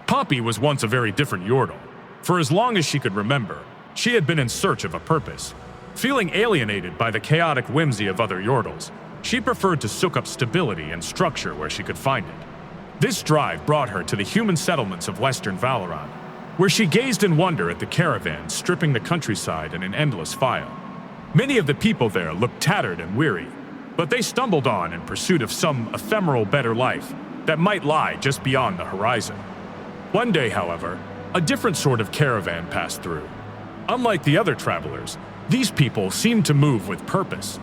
Poppy was once a very different Yordle. For as long as she could remember, she had been in search of a purpose. Feeling alienated by the chaotic whimsy of other Yordles, she preferred to soak up stability and structure where she could find it. This drive brought her to the human settlements of Western Valoran, where she gazed in wonder at the caravans stripping the countryside in an endless file. Many of the people there looked tattered and weary, but they stumbled on in pursuit of some ephemeral better life that might lie just beyond the horizon. One day, however, a different sort of caravan passed through. Unlike the other travelers, these people seemed to move with purpose.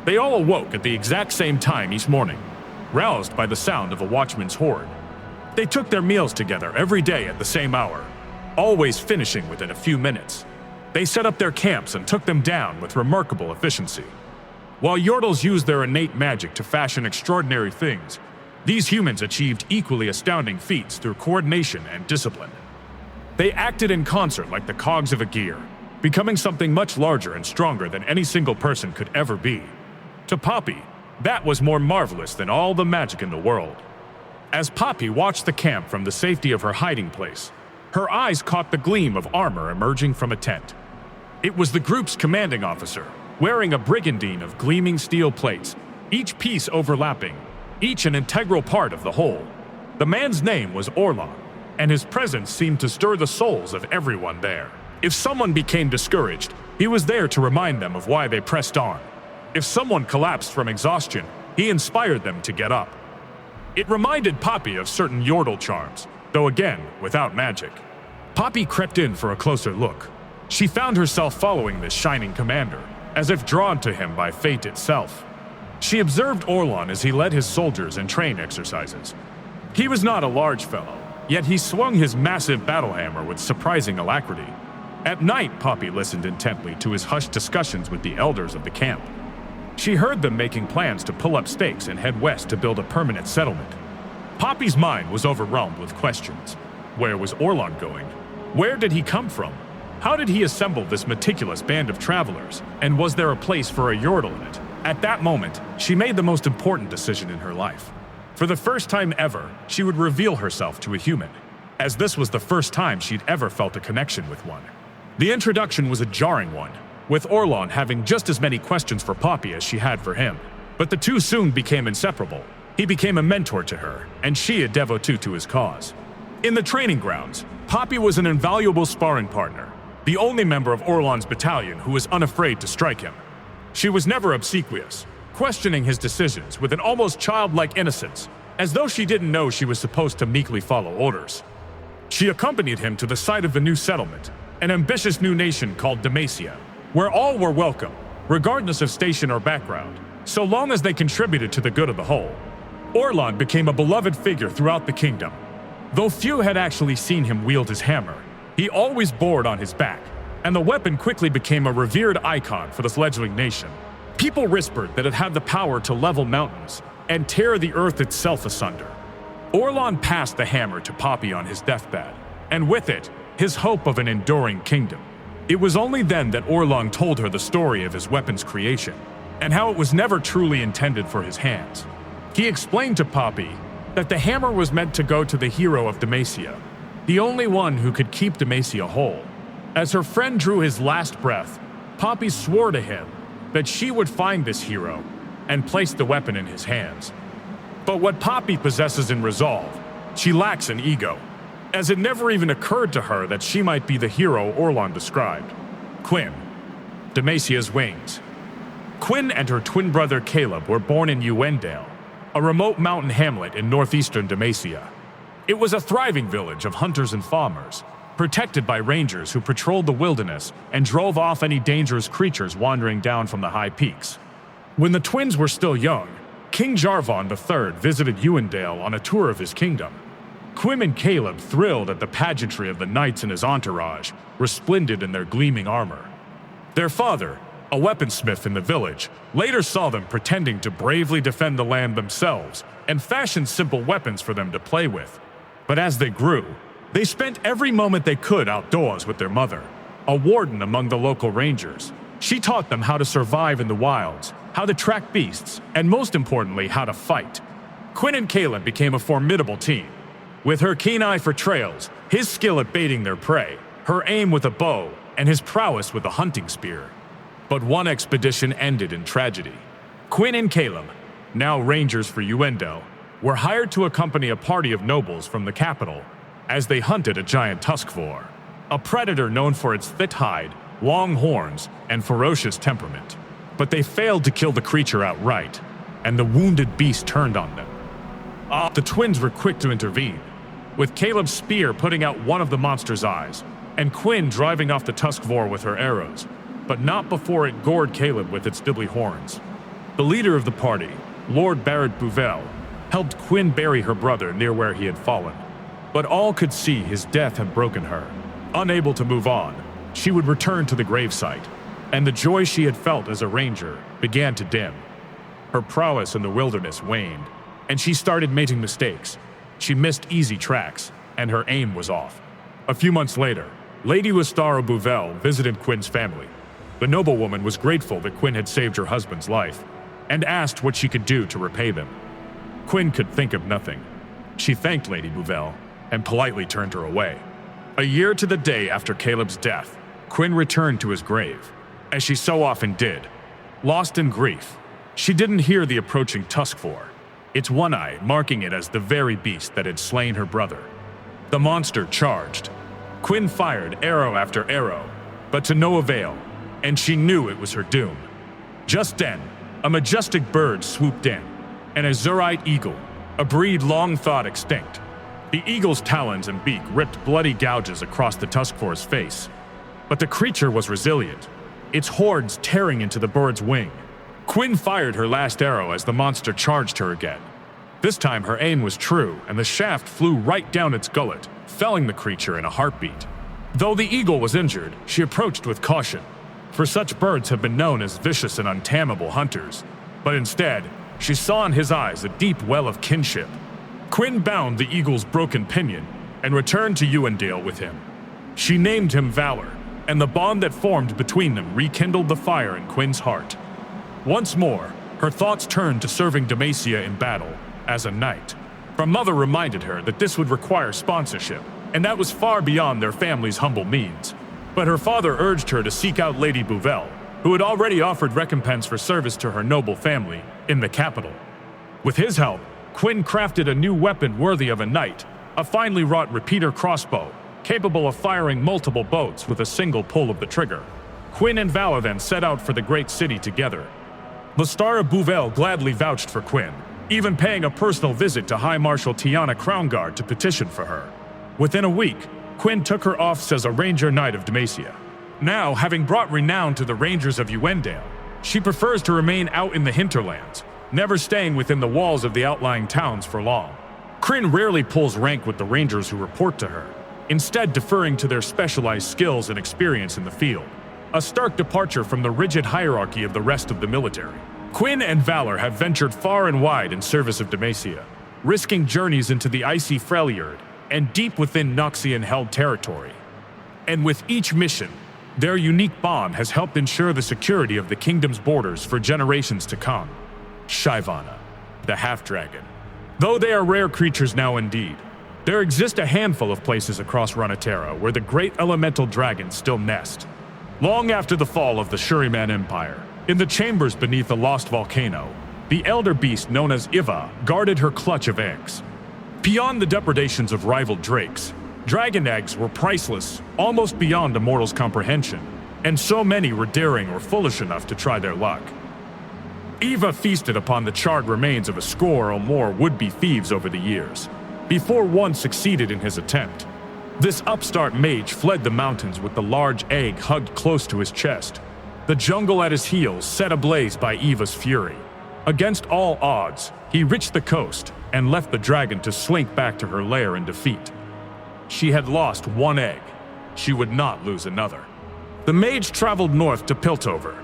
They all awoke at the exact same time each morning, roused by the sound of a watchman's horn. They took their meals together every day at the same hour, always finishing within a few minutes. They set up their camps and took them down with remarkable efficiency. While Yordles used their innate magic to fashion extraordinary things, these humans achieved equally astounding feats through coordination and discipline. They acted in concert like the cogs of a gear, becoming something much larger and stronger than any single person could ever be. To Poppy, that was more marvelous than all the magic in the world. As Poppy watched the camp from the safety of her hiding place, her eyes caught the gleam of armor emerging from a tent. It was the group's commanding officer, wearing a brigandine of gleaming steel plates, each piece overlapping, each an integral part of the whole. The man's name was Orlon, and his presence seemed to stir the souls of everyone there. If someone became discouraged, he was there to remind them of why they pressed on. If someone collapsed from exhaustion, he inspired them to get up. It reminded Poppy of certain Yordle charms, though again, without magic. Poppy crept in for a closer look. She found herself following this shining commander, as if drawn to him by fate itself. She observed Orlon as he led his soldiers in train exercises. He was not a large fellow, yet he swung his massive battle hammer with surprising alacrity. At night, Poppy listened intently to his hushed discussions with the elders of the camp. She heard them making plans to pull up stakes and head west to build a permanent settlement. Poppy's mind was overwhelmed with questions. Where was Orlon going? Where did he come from? How did he assemble this meticulous band of travelers? And was there a place for a Yordle in it? At that moment, she made the most important decision in her life. For the first time ever, she would reveal herself to a human, as this was the first time she'd ever felt a connection with one. The introduction was a jarring one, with Orlon having just as many questions for Poppy as she had for him. But the two soon became inseparable. He became a mentor to her, and she a devotee to his cause. In the training grounds, Poppy was an invaluable sparring partner, the only member of Orlon's battalion who was unafraid to strike him. She was never obsequious, questioning his decisions with an almost childlike innocence, as though she didn't know she was supposed to meekly follow orders. She accompanied him to the site of the new settlement, an ambitious new nation called Demacia, where all were welcome, regardless of station or background, so long as they contributed to the good of the whole. Orlon became a beloved figure throughout the kingdom. Though few had actually seen him wield his hammer, he always bore it on his back, and the weapon quickly became a revered icon for the fledgling nation. People whispered that it had the power to level mountains and tear the earth itself asunder. Orlan passed the hammer to Poppy on his deathbed, and with it, his hope of an enduring kingdom. It was only then that Orlan told her the story of his weapon's creation, and how it was never truly intended for his hands. He explained to Poppy that the hammer was meant to go to the hero of Demacia, the only one who could keep Demacia whole. As her friend drew his last breath, Poppy swore to him that she would find this hero and place the weapon in his hands. But what Poppy possesses in resolve, she lacks in ego, as it never even occurred to her that she might be the hero Orlan described. Quinn, Demacia's wings. Quinn and her twin brother Caleb were born in Uendale, a remote mountain hamlet in northeastern Demacia. It was a thriving village of hunters and farmers, protected by rangers who patrolled the wilderness and drove off any dangerous creatures wandering down from the high peaks. When the twins were still young, King Jarvan IV visited Uendale on a tour of his kingdom. Quinn and Caleb, thrilled at the pageantry of the knights and his entourage, resplendent in their gleaming armor. Their father, a weaponsmith in the village, later saw them pretending to bravely defend the land themselves and fashioned simple weapons for them to play with. But as they grew, they spent every moment they could outdoors with their mother, a warden among the local rangers. She taught them how to survive in the wilds, how to track beasts, and most importantly, how to fight. Quinn and Caleb became a formidable team. With her keen eye for trails, his skill at baiting their prey, her aim with a bow, and his prowess with a hunting spear. But one expedition ended in tragedy. Quinn and Caleb, now rangers for Uendale, were hired to accompany a party of nobles from the capital as they hunted a giant tuskvor, a predator known for its thick hide, long horns, and ferocious temperament. But they failed to kill the creature outright, and the wounded beast turned on them. The twins were quick to intervene, with Caleb's spear putting out one of the monster's eyes, and Quinn driving off the tuskvor with her arrows, but not before it gored Caleb with its dibbly horns. The leader of the party, Lord Barrett Bouvel, helped Quinn bury her brother near where he had fallen. But all could see his death had broken her. Unable to move on, she would return to the gravesite, and the joy she had felt as a ranger began to dim. Her prowess in the wilderness waned, and she started making mistakes. She missed easy tracks, and her aim was off. A few months later, Lady Listara Bouvel visited Quinn's family. The noblewoman was grateful that Quinn had saved her husband's life, and asked what she could do to repay them. Quinn could think of nothing. She thanked Lady Bouvel, and politely turned her away. A year to the day after Caleb's death, Quinn returned to his grave, as she so often did. Lost in grief, she didn't hear the approaching tuskvor, its one eye marking it as the very beast that had slain her brother. The monster charged. Quinn fired arrow after arrow, but to no avail, and she knew it was her doom. Just then, a majestic bird swooped in, an azurite eagle, a breed long thought extinct. The eagle's talons and beak ripped bloody gouges across the tuskvor's face. But the creature was resilient, its horns tearing into the bird's wing. Quinn fired her last arrow as the monster charged her again. This time her aim was true, and the shaft flew right down its gullet, felling the creature in a heartbeat. Though the eagle was injured, she approached with caution, for such birds have been known as vicious and untamable hunters. But instead, she saw in his eyes a deep well of kinship. Quinn bound the eagle's broken pinion and returned to Uendale with him. She named him Valor, and the bond that formed between them rekindled the fire in Quinn's heart. Once more, her thoughts turned to serving Demacia in battle as a knight. Her mother reminded her that this would require sponsorship, and that was far beyond their family's humble means. But her father urged her to seek out Lady Bouvel, who had already offered recompense for service to her noble family in the capital. With his help, Quinn crafted a new weapon worthy of a knight, a finely wrought repeater crossbow, capable of firing multiple bolts with a single pull of the trigger. Quinn and Valor then set out for the great city together. Listara Bouvel gladly vouched for Quinn, even paying a personal visit to High Marshal Tiana Crownguard to petition for her. Within a week, Quinn took her office as a Ranger Knight of Demacia. Now, having brought renown to the Rangers of Uendale, she prefers to remain out in the hinterlands, never staying within the walls of the outlying towns for long. Quinn rarely pulls rank with the Rangers who report to her, instead deferring to their specialized skills and experience in the field. a stark departure from the rigid hierarchy of the rest of the military. Quinn and Valor have ventured far and wide in service of Demacia, risking journeys into the icy Freljord and deep within Noxian-held territory. And with each mission, their unique bond has helped ensure the security of the kingdom's borders for generations to come. Shyvana, the half-dragon. Though they are rare creatures now indeed, there exist a handful of places across Runeterra where the great elemental dragons still nest. Long after the fall of the Shuriman Empire, in the chambers beneath the lost volcano, the elder beast known as Iva guarded her clutch of eggs. Beyond the depredations of rival drakes, dragon eggs were priceless, almost beyond a mortal's comprehension, and so many were daring or foolish enough to try their luck. Iva feasted upon the charred remains of a score or more would-be thieves over the years, before one succeeded in his attempt. This upstart mage fled the mountains with the large egg hugged close to his chest, the jungle at his heels set ablaze by Iva's fury. Against all odds, he reached the coast and left the dragon to slink back to her lair in defeat. She had lost one egg. She would not lose another. The mage traveled north to Piltover,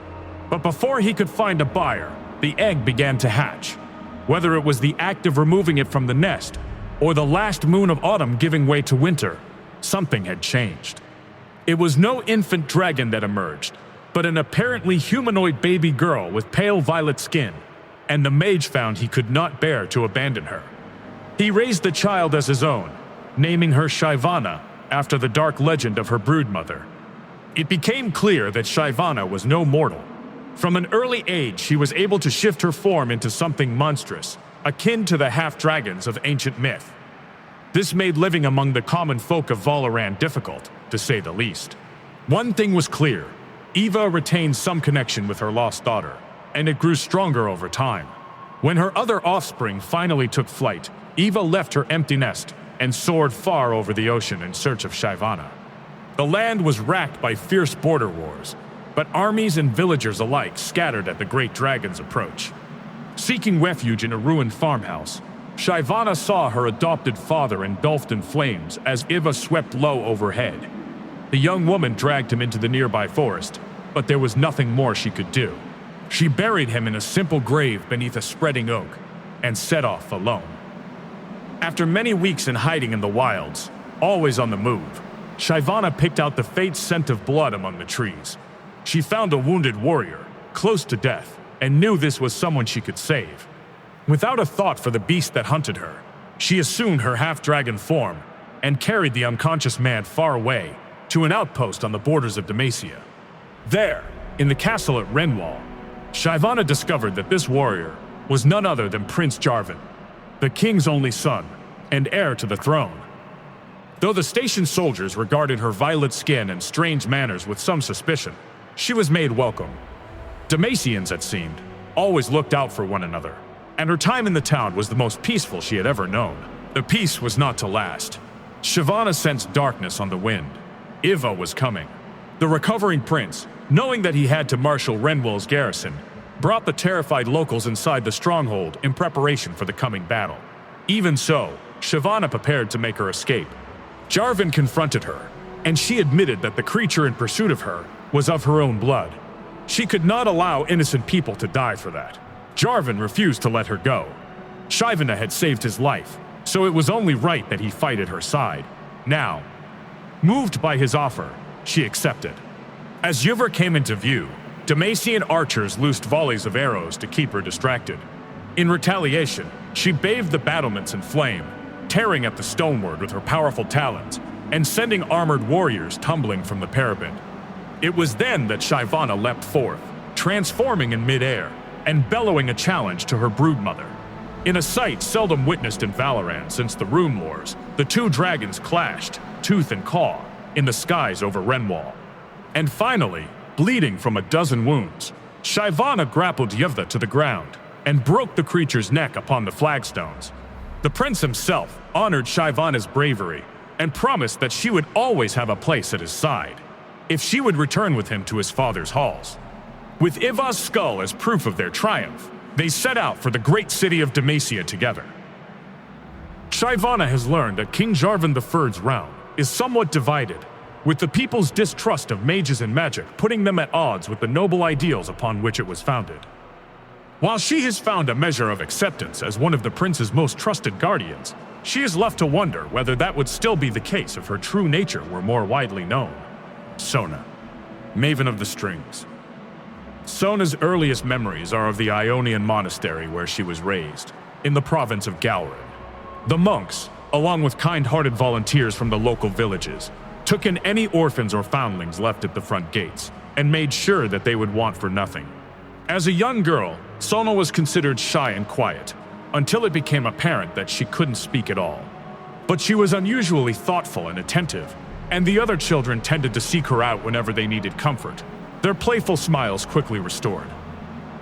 but before he could find a buyer, the egg began to hatch. Whether it was the act of removing it from the nest, or the last moon of autumn giving way to winter, something had changed. It was no infant dragon that emerged, but an apparently humanoid baby girl with pale violet skin, and the mage found he could not bear to abandon her. He raised the child as his own, naming her Shyvana after the dark legend of her broodmother. It became clear that Shyvana was no mortal. From an early age, she was able to shift her form into something monstrous, akin to the half-dragons of ancient myth. This made living among the common folk of Valoran difficult, to say the least. One thing was clear: Eva retained some connection with her lost daughter, and it grew stronger over time. When her other offspring finally took flight, Eva left her empty nest and soared far over the ocean in search of Shyvana. The land was racked by fierce border wars, but armies and villagers alike scattered at the great dragon's approach. Seeking refuge in a ruined farmhouse, Shyvana saw her adopted father engulfed in flames as Iva swept low overhead. The young woman dragged him into the nearby forest, but there was nothing more she could do. She buried him in a simple grave beneath a spreading oak and set off alone. After many weeks in hiding in the wilds, always on the move, Shyvana picked out the faint scent of blood among the trees. She found a wounded warrior, close to death, and knew this was someone she could save. Without a thought for the beast that hunted her, she assumed her half-dragon form and carried the unconscious man far away to an outpost on the borders of Demacia. There, in the castle at Renwall, Shyvana discovered that this warrior was none other than Prince Jarvan, the king's only son and heir to the throne. Though the station soldiers regarded her violet skin and strange manners with some suspicion, she was made welcome. Demacians, it seemed, always looked out for one another, and her time in the town was the most peaceful she had ever known. The peace was not to last. Shyvana sensed darkness on the wind. Iva was coming. The recovering prince, knowing that he had to marshal Renwall's garrison, brought the terrified locals inside the stronghold in preparation for the coming battle. Even so, Shyvana prepared to make her escape. Jarvan confronted her, and she admitted that the creature in pursuit of her was of her own blood. She could not allow innocent people to die for that. Jarvan refused to let her go. Shyvana had saved his life, so it was only right that he fight at her side. Now, moved by his offer, she accepted. As Yuvor came into view, Demacian archers loosed volleys of arrows to keep her distracted. In retaliation, she bathed the battlements in flame, tearing at the stonework with her powerful talons and sending armored warriors tumbling from the parapet. It was then that Shyvana leapt forth, transforming in midair and bellowing a challenge to her broodmother. In a sight seldom witnessed in Valoran since the Rune Wars, the two dragons clashed, tooth and claw, in the skies over Renwall. And finally, bleeding from a dozen wounds, Shyvana grappled Yevda to the ground and broke the creature's neck upon the flagstones. The prince himself honored Shyvana's bravery and promised that she would always have a place at his side, if she would return with him to his father's halls. With Iva's skull as proof of their triumph, they set out for the great city of Demacia together. Shyvana has learned that King Jarvan IV's realm is somewhat divided, with the people's distrust of mages and magic putting them at odds with the noble ideals upon which it was founded. While she has found a measure of acceptance as one of the prince's most trusted guardians, she is left to wonder whether that would still be the case if her true nature were more widely known. Sona, Maven of the Strings. Sona's earliest memories are of the Ionian monastery where she was raised, in the province of Garen. The monks, along with kind-hearted volunteers from the local villages, took in any orphans or foundlings left at the front gates, and made sure that they would want for nothing. As a young girl, Sona was considered shy and quiet, until it became apparent that she couldn't speak at all. But she was unusually thoughtful and attentive, and the other children tended to seek her out whenever they needed comfort, their playful smiles quickly restored.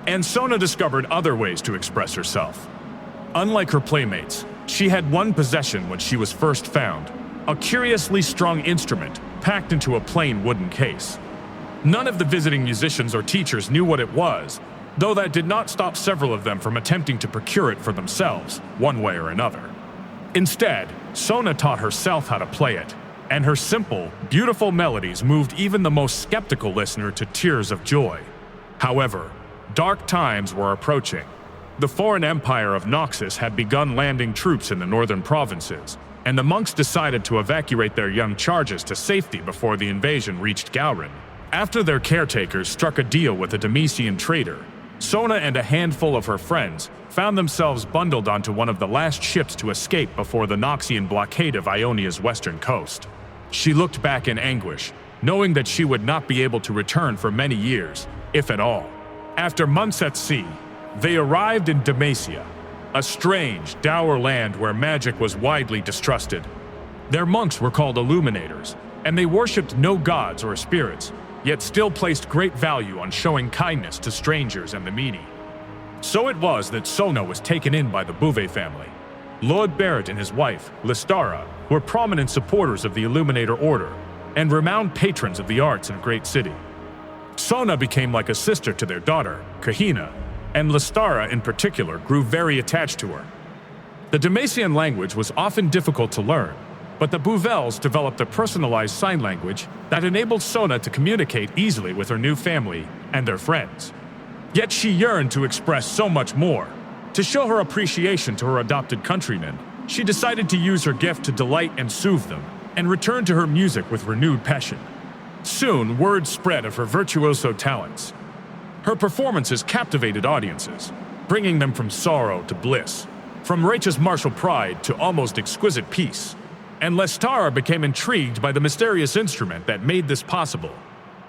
And Sona discovered other ways to express herself. Unlike her playmates, she had one possession when she was first found, a curiously strung instrument packed into a plain wooden case. None of the visiting musicians or teachers knew what it was, though that did not stop several of them from attempting to procure it for themselves, one way or another. Instead, Sona taught herself how to play it, and her simple, beautiful melodies moved even the most skeptical listener to tears of joy. However, dark times were approaching. The foreign empire of Noxus had begun landing troops in the northern provinces, and the monks decided to evacuate their young charges to safety before the invasion reached Garen. After their caretakers struck a deal with a Demacian trader, Sona and a handful of her friends found themselves bundled onto one of the last ships to escape before the Noxian blockade of Ionia's western coast. She looked back in anguish, knowing that she would not be able to return for many years, if at all. After months at sea, they arrived in Demacia, a strange, dour land where magic was widely distrusted. Their monks were called illuminators, and they worshipped no gods or spirits, yet still placed great value on showing kindness to strangers and the needy. So it was that Sona was taken in by the Bouvet family. Lord Barrett and his wife, Listara, were prominent supporters of the Illuminator Order and renowned patrons of the arts in a great city. Sona became like a sister to their daughter, Kahina, and Listara in particular grew very attached to her. The Demacian language was often difficult to learn, but the Bouvelles developed a personalized sign language that enabled Sona to communicate easily with her new family and their friends. Yet she yearned to express so much more. To show her appreciation to her adopted countrymen, she decided to use her gift to delight and soothe them, and return to her music with renewed passion. Soon, word spread of her virtuoso talents. Her performances captivated audiences, bringing them from sorrow to bliss, from righteous martial pride to almost exquisite peace. And Lestara became intrigued by the mysterious instrument that made this possible.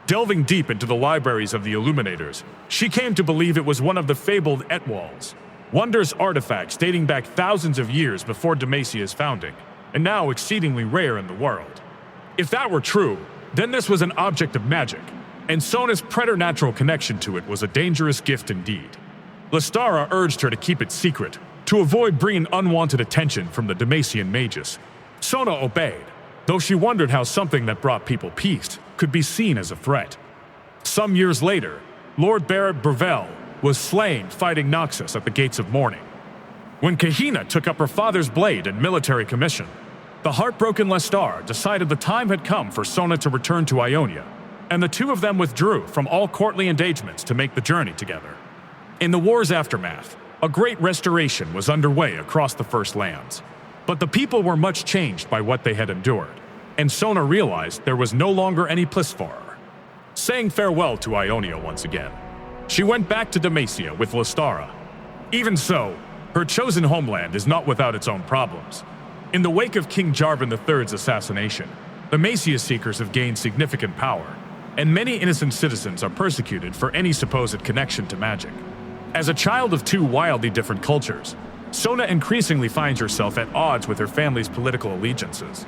Delving deep into the libraries of the Illuminators, she came to believe it was one of the fabled Etwalls, wondrous artifacts dating back thousands of years before Demacia's founding, and now exceedingly rare in the world. If that were true, then this was an object of magic, and Sona's preternatural connection to it was a dangerous gift indeed. Lestara urged her to keep it secret, to avoid bringing unwanted attention from the Demacian mages. Sona obeyed, though she wondered how something that brought people peace could be seen as a threat. Some years later, Lord Barrett Brevel was slain fighting Noxus at the Gates of Morning. When Kahina took up her father's blade in military commission, the heartbroken Lestar decided the time had come for Sona to return to Ionia, and the two of them withdrew from all courtly engagements to make the journey together. In the war's aftermath, a great restoration was underway across the First Lands, but the people were much changed by what they had endured, and Sona realized there was no longer any place for her. Saying farewell to Ionia once again, she went back to Demacia with Lestara. Even so, her chosen homeland is not without its own problems. In the wake of King Jarvan III's assassination, the Demacia Seekers have gained significant power, and many innocent citizens are persecuted for any supposed connection to magic. As a child of two wildly different cultures, Sona increasingly finds herself at odds with her family's political allegiances.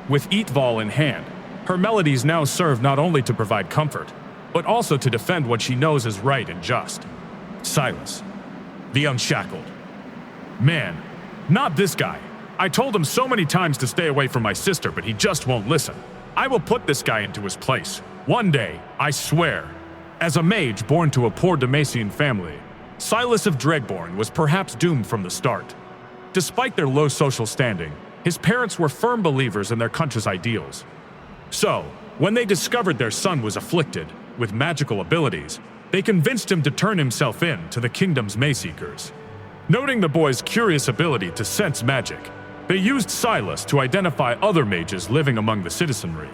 With Eatval in hand, her melodies now serve not only to provide comfort, but also to defend what she knows is right and just. Sylas, the Unshackled. Man, not this guy. I told him so many times to stay away from my sister, but he just won't listen. I will put this guy into his place. One day, I swear. As a mage born to a poor Demacian family, Sylas of Dregborn was perhaps doomed from the start. Despite their low social standing, his parents were firm believers in their country's ideals. So, When they discovered their son was afflicted with magical abilities, they convinced him to turn himself in to the kingdom's Mayseekers. Noting the boy's curious ability to sense magic, they used Sylas to identify other mages living among the citizenry.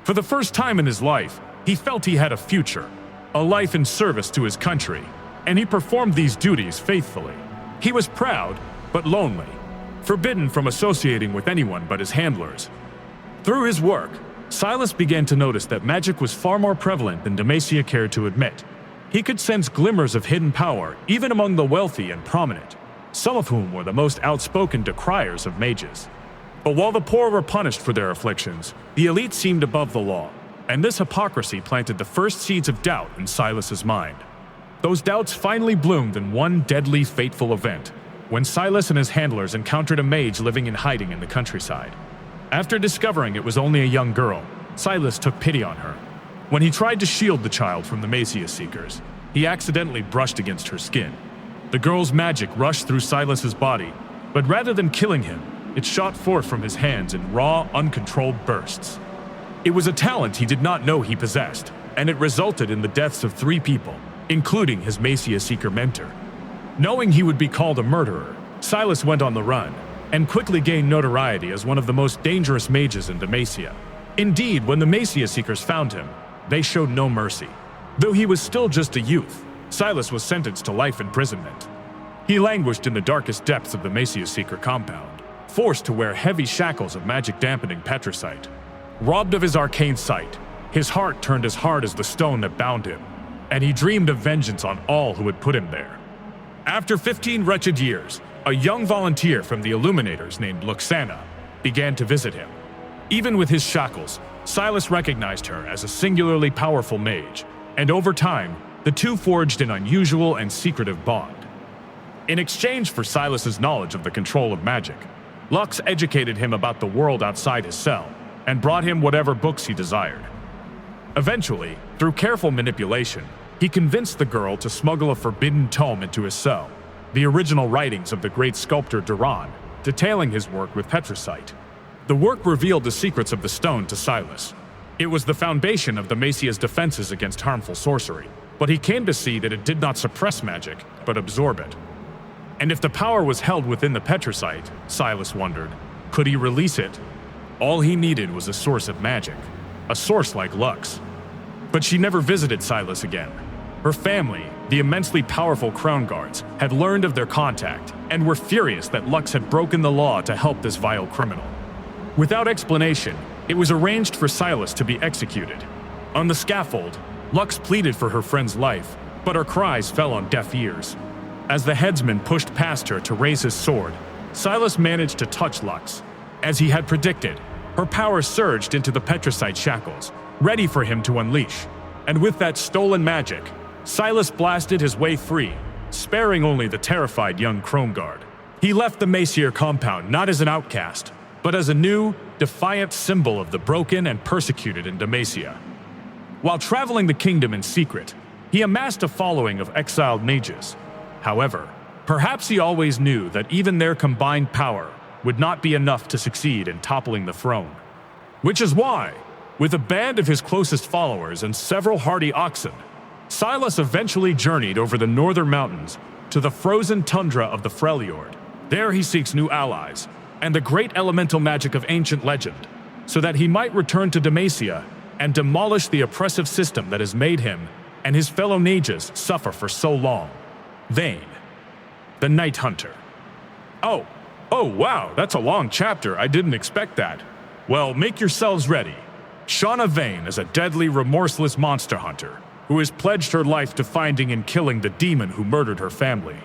For the first time in his life, he felt he had a future, a life in service to his country, and he performed these duties faithfully. He was proud, but lonely, forbidden from associating with anyone but his handlers. Through his work, Sylas began to notice that magic was far more prevalent than Demacia cared to admit. He could sense glimmers of hidden power even among the wealthy and prominent, some of whom were the most outspoken decriers of mages. But while the poor were punished for their afflictions, the elite seemed above the law, and this hypocrisy planted the first seeds of doubt in Sylas's mind. Those doubts finally bloomed in one deadly, fateful event, when Sylas and his handlers encountered a mage living in hiding in the countryside. After discovering it was only a young girl, Sylas took pity on her. When he tried to shield the child from the Macia Seekers, he accidentally brushed against her skin. The girl's magic rushed through Sylas's body, but rather than killing him, it shot forth from his hands in raw, uncontrolled bursts. It was a talent he did not know he possessed, and it resulted in the deaths of 3 people, including his Macia Seeker mentor. Knowing he would be called a murderer, Sylas went on the run, and quickly gained notoriety as one of the most dangerous mages in Demacia. Indeed, when the Macia Seekers found him, they showed no mercy. Though he was still just a youth, Sylas was sentenced to life imprisonment. He languished in the darkest depths of the Macia Seeker compound, forced to wear heavy shackles of magic-dampening petricite. Robbed of his arcane sight, his heart turned as hard as the stone that bound him, and he dreamed of vengeance on all who had put him there. After 15 wretched years, a young volunteer from the Illuminators named Luxana began to visit him. Even with his shackles, Sylas recognized her as a singularly powerful mage, and over time, the two forged an unusual and secretive bond. In exchange for Sylas's knowledge of the control of magic, Lux educated him about the world outside his cell, and brought him whatever books he desired. Eventually, through careful manipulation, he convinced the girl to smuggle a forbidden tome into his cell, the original writings of the great sculptor Duran, detailing his work with petricite. The work revealed the secrets of the stone to Sylas. It was the foundation of the Macia's defenses against harmful sorcery, but he came to see that it did not suppress magic, but absorb it. And if the power was held within the petricite, Sylas wondered, could he release it? All he needed was a source of magic, a source like Lux. But she never visited Sylas again. Her family, the immensely powerful Crown Guards, had learned of their contact and were furious that Lux had broken the law to help this vile criminal. Without explanation, it was arranged for Sylas to be executed. On the scaffold, Lux pleaded for her friend's life, but her cries fell on deaf ears. As the headsman pushed past her to raise his sword, Sylas managed to touch Lux. As he had predicted, her power surged into the petricite shackles, ready for him to unleash. And with that stolen magic, Sylas blasted his way free, sparing only the terrified young Chrome Guard. He left the Macier compound not as an outcast, but as a new, defiant symbol of the broken and persecuted in Demacia. While traveling the kingdom in secret, he amassed a following of exiled mages. However, perhaps he always knew that even their combined power would not be enough to succeed in toppling the throne. Which is why, with a band of his closest followers and several hardy oxen, Sylas eventually journeyed over the northern mountains to the frozen tundra of the Freljord. There he seeks new allies and the great elemental magic of ancient legend, so that he might return to Demacia and demolish the oppressive system that has made him and his fellow mages suffer for so long. Vayne, the Night Hunter. Oh wow, that's a long chapter. I didn't expect that. Well, make yourselves ready. Shauna Vayne is a deadly, remorseless monster hunter who has pledged her life to finding and killing the demon who murdered her family.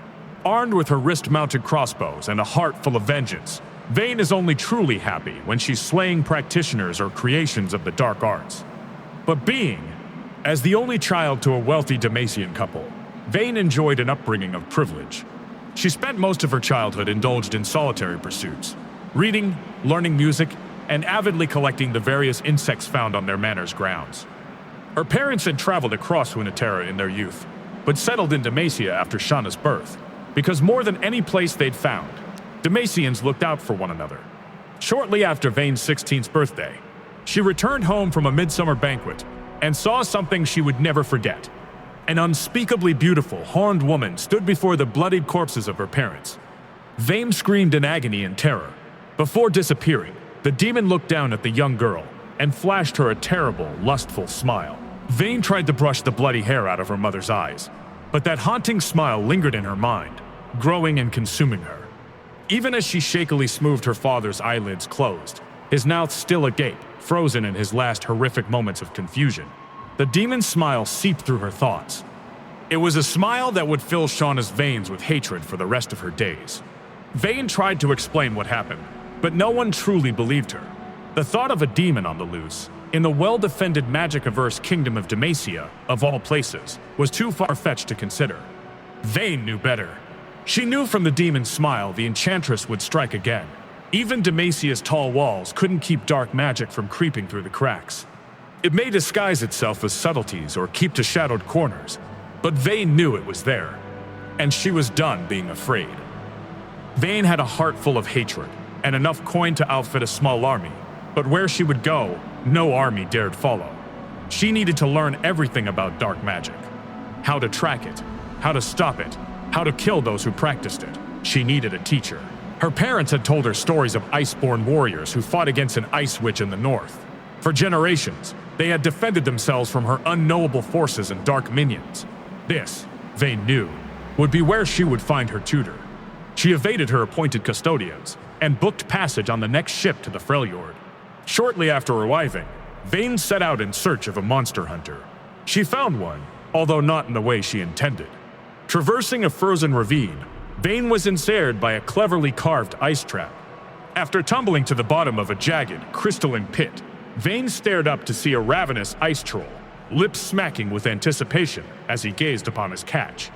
Armed with her wrist-mounted crossbows and a heart full of vengeance, Vayne is only truly happy when she's slaying practitioners or creations of the dark arts. But as the only child to a wealthy Demacian couple, Vayne enjoyed an upbringing of privilege. She spent most of her childhood indulged in solitary pursuits, reading, learning music, and avidly collecting the various insects found on their manor's grounds. Her parents had traveled across Runeterra in their youth, but settled in Demacia after Shauna's birth, because more than any place they'd found, Demacians looked out for one another. Shortly after Vayne's 16th birthday, She returned home from a midsummer banquet and saw something she would never forget. An unspeakably beautiful, horned woman stood before the bloodied corpses of her parents. Vayne screamed in agony and terror. Before disappearing, the demon looked down at the young girl and flashed her a terrible, lustful smile. Vayne tried to brush the bloody hair out of her mother's eyes, but that haunting smile lingered in her mind, growing and consuming her. Even as she shakily smoothed her father's eyelids closed, his mouth still agape, frozen in his last horrific moments of confusion, the demon's smile seeped through her thoughts. It was a smile that would fill Shauna's veins with hatred for the rest of her days. Vayne tried to explain what happened, but no one truly believed her. The thought of a demon on the loose, in the well-defended magic-averse kingdom of Demacia, of all places, was too far-fetched to consider. Vayne knew better. She knew from the demon's smile the enchantress would strike again. Even Demacia's tall walls couldn't keep dark magic from creeping through the cracks. It may disguise itself as subtleties or keep to shadowed corners, but Vayne knew it was there, and she was done being afraid. Vayne had a heart full of hatred, and enough coin to outfit a small army, but where she would go, no army dared follow. She needed to learn everything about dark magic. How to track it, how to stop it, how to kill those who practiced it. She needed a teacher. Her parents had told her stories of iceborn warriors who fought against an ice witch in the north. For generations, they had defended themselves from her unknowable forces and dark minions. This, Vayne knew, would be where she would find her tutor. She evaded her appointed custodians and booked passage on the next ship to the Freljord. Shortly after arriving, Vayne set out in search of a monster hunter. She found one, although not in the way she intended. Traversing a frozen ravine, Vayne was ensnared by a cleverly carved ice trap. After tumbling to the bottom of a jagged, crystalline pit, Vayne stared up to see a ravenous ice troll, lips smacking with anticipation as he gazed upon his catch.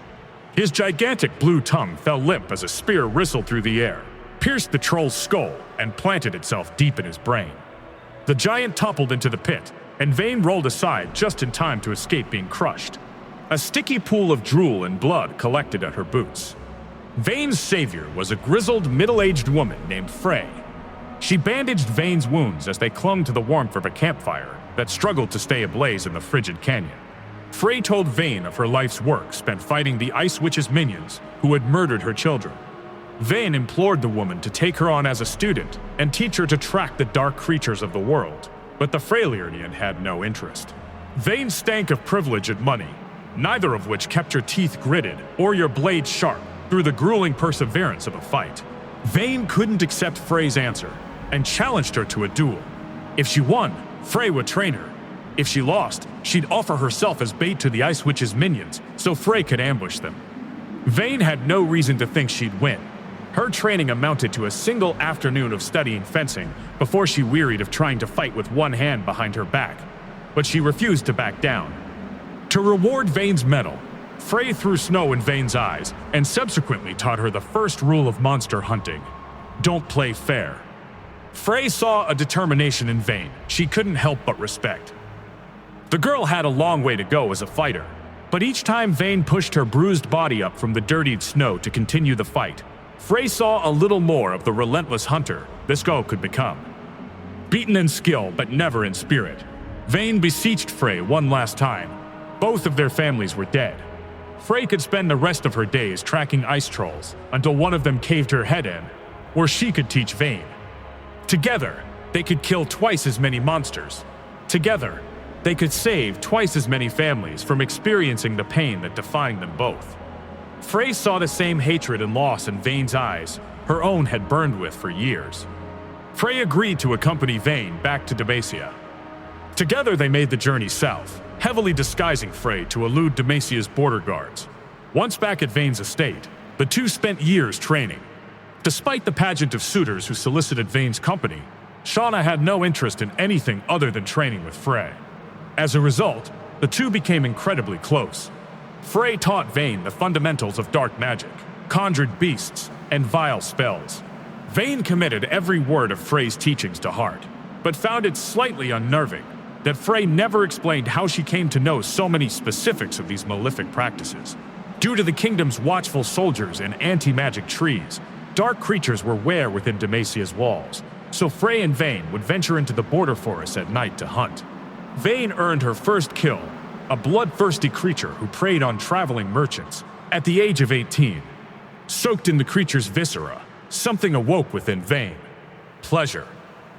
His gigantic blue tongue fell limp as a spear whistled through the air, pierced the troll's skull, and planted itself deep in his brain. The giant toppled into the pit, and Vayne rolled aside just in time to escape being crushed. A sticky pool of drool and blood collected at her boots. Vayne's savior was a grizzled, middle-aged woman named Frey. She bandaged Vayne's wounds as they clung to the warmth of a campfire that struggled to stay ablaze in the frigid canyon. Frey told Vayne of her life's work spent fighting the Ice Witch's minions who had murdered her children. Vayne implored the woman to take her on as a student and teach her to track the dark creatures of the world, but the Freljordian had no interest. Vayne stank of privilege and money, neither of which kept your teeth gritted or your blade sharp through the grueling perseverance of a fight. Vayne couldn't accept Frey's answer and challenged her to a duel. If she won, Frey would train her. If she lost, she'd offer herself as bait to the Ice Witch's minions so Frey could ambush them. Vayne had no reason to think she'd win. Her training amounted to a single afternoon of studying fencing before she wearied of trying to fight with one hand behind her back. But she refused to back down. To reward Vayne's mettle, Frey threw snow in Vayne's eyes and subsequently taught her the first rule of monster hunting: don't play fair. Frey saw a determination in Vayne she couldn't help but respect. The girl had a long way to go as a fighter, but each time Vayne pushed her bruised body up from the dirtied snow to continue the fight, Frey saw a little more of the relentless hunter this girl could become. Beaten in skill but never in spirit, Vayne beseeched Frey one last time. Both of their families were dead. Frey could spend the rest of her days tracking ice trolls until one of them caved her head in, or she could teach Vayne. Together, they could kill twice as many monsters. Together, they could save twice as many families from experiencing the pain that defined them both. Frey saw the same hatred and loss in Vayne's eyes her own had burned with for years. Frey agreed to accompany Vayne back to Demacia. Together they made the journey south, heavily disguising Frey to elude Demacia's border guards. Once back at Vayne's estate, the two spent years training. Despite the pageant of suitors who solicited Vayne's company, Shauna had no interest in anything other than training with Frey. As a result, the two became incredibly close. Frey taught Vayne the fundamentals of dark magic, conjured beasts, and vile spells. Vayne committed every word of Frey's teachings to heart, but found it slightly unnerving that Frey never explained how she came to know so many specifics of these malefic practices. Due to the kingdom's watchful soldiers and anti-magic trees, dark creatures were rare within Demacia's walls, so Frey and Vayne would venture into the border forest at night to hunt. Vayne earned her first kill, a bloodthirsty creature who preyed on traveling merchants, at the age of 18. Soaked in the creature's viscera, something awoke within Vayne. Pleasure.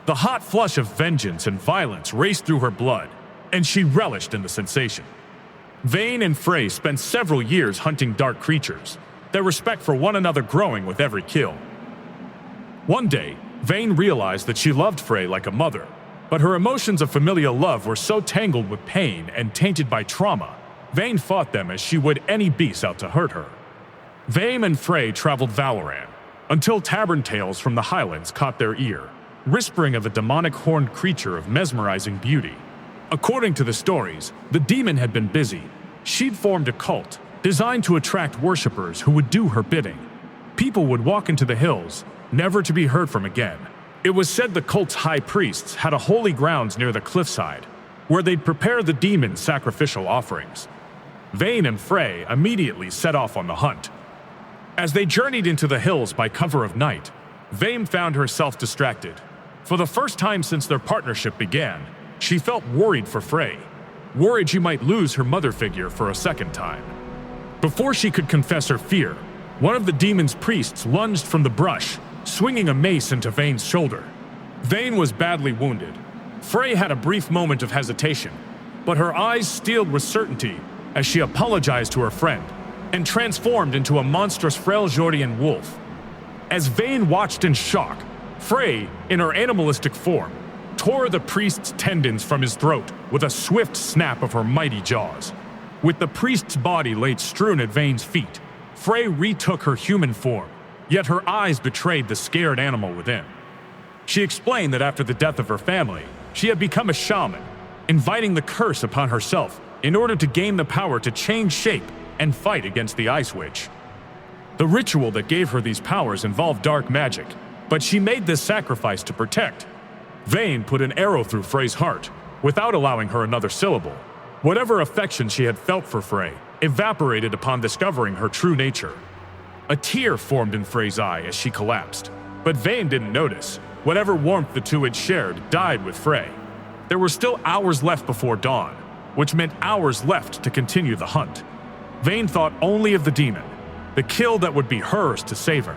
The hot flush of vengeance and violence raced through her blood, and she relished in the sensation. Vayne and Frey spent several years hunting dark creatures, their respect for one another growing with every kill. One day, Vayne realized that she loved Frey like a mother, but her emotions of familial love were so tangled with pain and tainted by trauma, Vayne fought them as she would any beast out to hurt her. Vayne and Frey traveled Valoran, until tavern tales from the highlands caught their ear, whispering of a demonic horned creature of mesmerizing beauty. According to the stories, the demon had been busy. She'd formed a cult, designed to attract worshippers who would do her bidding. People would walk into the hills, never to be heard from again. It was said the cult's high priests had a holy grounds near the cliffside, where they'd prepare the demon's sacrificial offerings. Vayne and Frey immediately set off on the hunt. As they journeyed into the hills by cover of night, Vayne found herself distracted. For the first time since their partnership began, she felt worried for Frey, worried she might lose her mother figure for a second time. Before she could confess her fear, one of the demon's priests lunged from the brush, swinging a mace into Vayne's shoulder. Vayne was badly wounded. Frey had a brief moment of hesitation, but her eyes steeled with certainty as she apologized to her friend and transformed into a monstrous Freljordian wolf. As Vayne watched in shock, Frey, in her animalistic form, tore the priest's tendons from his throat with a swift snap of her mighty jaws. With the priest's body laid strewn at Vayne's feet, Frey retook her human form, yet her eyes betrayed the scared animal within. She explained that after the death of her family, she had become a shaman, inviting the curse upon herself in order to gain the power to change shape and fight against the Ice Witch. The ritual that gave her these powers involved dark magic, but she made this sacrifice to protect. Vayne put an arrow through Frey's heart, without allowing her another syllable. Whatever affection she had felt for Frey evaporated upon discovering her true nature. A tear formed in Frey's eye as she collapsed, but Vayne didn't notice. Whatever warmth the two had shared died with Frey. There were still hours left before dawn, which meant hours left to continue the hunt. Vayne thought only of the demon, the kill that would be hers to save her,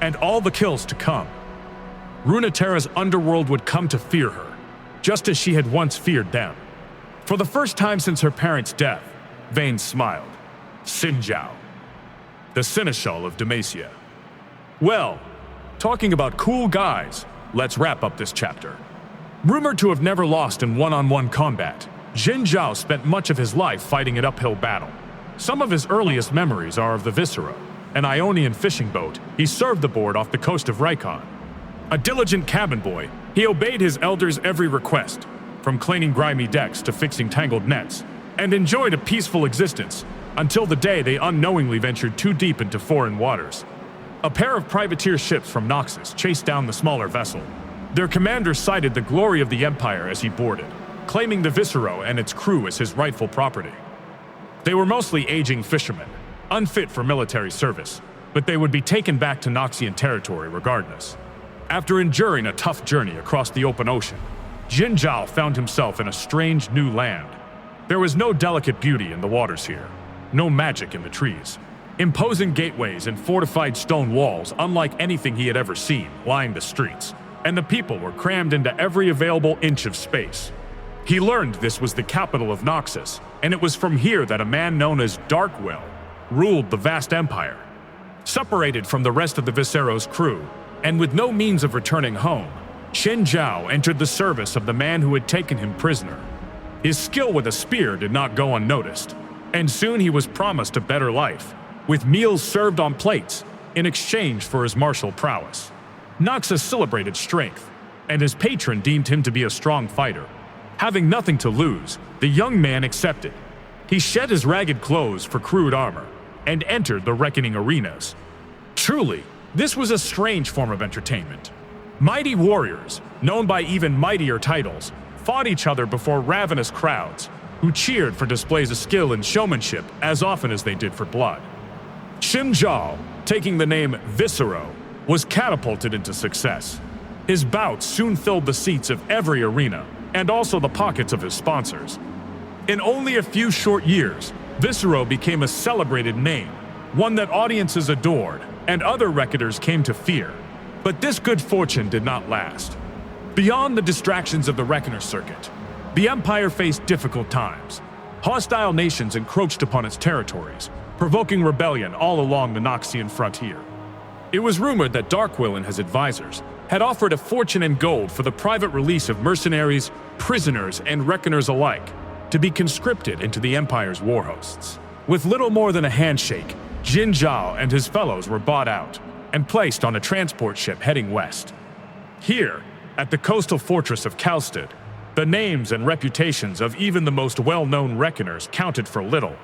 and all the kills to come. Runeterra's underworld would come to fear her, just as she had once feared them. For the first time since her parents' death, Vayne smiled. Xin Zhao, the seneschal of Demacia. Well, talking about cool guys, let's wrap up this chapter. Rumored to have never lost in one-on-one combat, Xin Zhao spent much of his life fighting an uphill battle. Some of his earliest memories are of the Viscera, an Ionian fishing boat he served aboard off the coast of Rykon. A diligent cabin boy, he obeyed his elders' every request, from cleaning grimy decks to fixing tangled nets, and enjoyed a peaceful existence until the day they unknowingly ventured too deep into foreign waters. A pair of privateer ships from Noxus chased down the smaller vessel. Their commander cited the glory of the Empire as he boarded, claiming the Viscera and its crew as his rightful property. They were mostly aging fishermen, unfit for military service, but they would be taken back to Noxian territory regardless. After enduring a tough journey across the open ocean, Xin Zhao found himself in a strange new land. There was no delicate beauty in the waters here, no magic in the trees. Imposing gateways and fortified stone walls unlike anything he had ever seen lined the streets, and the people were crammed into every available inch of space. He learned this was the capital of Noxus, and it was from here that a man known as Darkwell ruled the vast empire. Separated from the rest of the Viscero's crew, and with no means of returning home, Xin Zhao entered the service of the man who had taken him prisoner. His skill with a spear did not go unnoticed, and soon he was promised a better life, with meals served on plates in exchange for his martial prowess. Noxus celebrated strength, and his patron deemed him to be a strong fighter. Having nothing to lose, the young man accepted. He shed his ragged clothes for crude armor and entered the reckoning arenas. Truly, this was a strange form of entertainment. Mighty warriors, known by even mightier titles, fought each other before ravenous crowds, who cheered for displays of skill and showmanship as often as they did for blood. Xin Zhao, taking the name Viscero, was catapulted into success. His bouts soon filled the seats of every arena, and also the pockets of his sponsors. In only a few short years, Viscero became a celebrated name, one that audiences adored and other reckoners came to fear. But this good fortune did not last. Beyond the distractions of the reckoner circuit, the Empire faced difficult times. Hostile nations encroached upon its territories, provoking rebellion all along the Noxian frontier. It was rumored that Darkwill and his advisors had offered a fortune in gold for the private release of mercenaries, prisoners, and reckoners alike to be conscripted into the Empire's war hosts. With little more than a handshake, Xin Zhao and his fellows were bought out and placed on a transport ship heading west. Here, at the coastal fortress of Kalstad, the names and reputations of even the most well-known reckoners counted for little.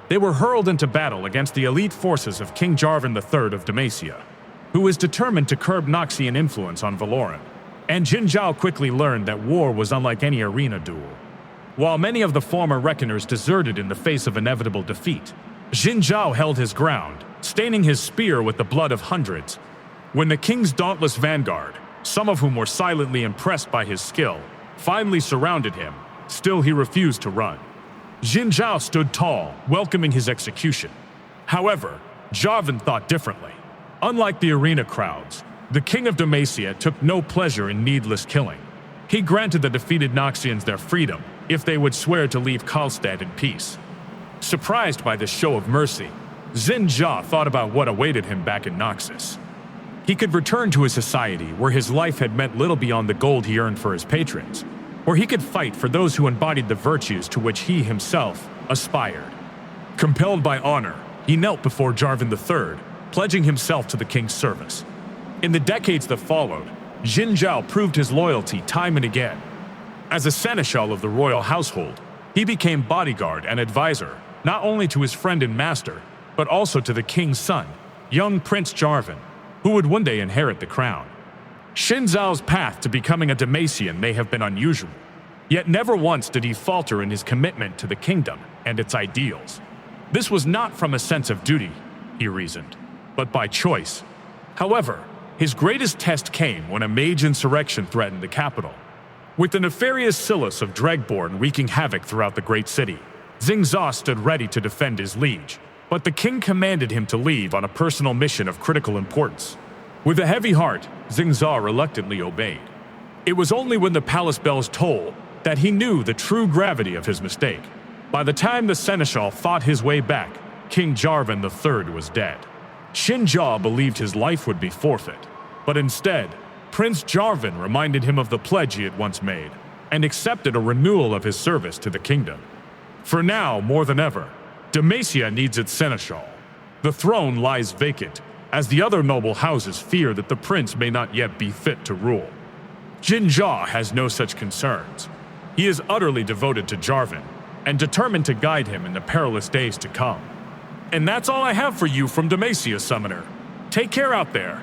They were hurled into battle against the elite forces of King Jarvan IV of Demacia, who was determined to curb Noxian influence on Valoran. And Xin Zhao quickly learned that war was unlike any arena duel. While many of the former reckoners deserted in the face of inevitable defeat, Xin Zhao held his ground, staining his spear with the blood of hundreds. When the king's dauntless vanguard, some of whom were silently impressed by his skill, finally surrounded him, still he refused to run. Xin Zhao stood tall, welcoming his execution. However, Jarvan thought differently. Unlike the arena crowds, the king of Demacia took no pleasure in needless killing. He granted the defeated Noxians their freedom if they would swear to leave Kalstad in peace. Surprised by this show of mercy, Xin Zhao thought about what awaited him back in Noxus. He could return to a society where his life had meant little beyond the gold he earned for his patrons, where he could fight for those who embodied the virtues to which he himself aspired. Compelled by honor, he knelt before Jarvan III, pledging himself to the king's service. In the decades that followed, Xin Zhao proved his loyalty time and again. As a seneschal of the royal household, he became bodyguard and advisor not only to his friend and master, but also to the king's son, young Prince Jarvan, who would one day inherit the crown. Xin Zhao's path to becoming a Demacian may have been unusual, yet never once did he falter in his commitment to the kingdom and its ideals. This was not from a sense of duty, he reasoned, but by choice. However, his greatest test came when a mage insurrection threatened the capital. With the nefarious Sylas of Dregborn wreaking havoc throughout the great city, Xin Zhao stood ready to defend his liege, but the king commanded him to leave on a personal mission of critical importance. With a heavy heart, Xin Zhao reluctantly obeyed. It was only when the palace bells tolled that he knew the true gravity of his mistake. By the time the seneschal fought his way back, King Jarvan III was dead. Xin Zhao believed his life would be forfeit, but instead, Prince Jarvan reminded him of the pledge he had once made and accepted a renewal of his service to the kingdom. For now, more than ever, Demacia needs its seneschal. The throne lies vacant, as the other noble houses fear that the prince may not yet be fit to rule. Xin Zhao has no such concerns. He is utterly devoted to Jarvan and determined to guide him in the perilous days to come. And that's all I have for you from Demacia, Summoner. Take care out there.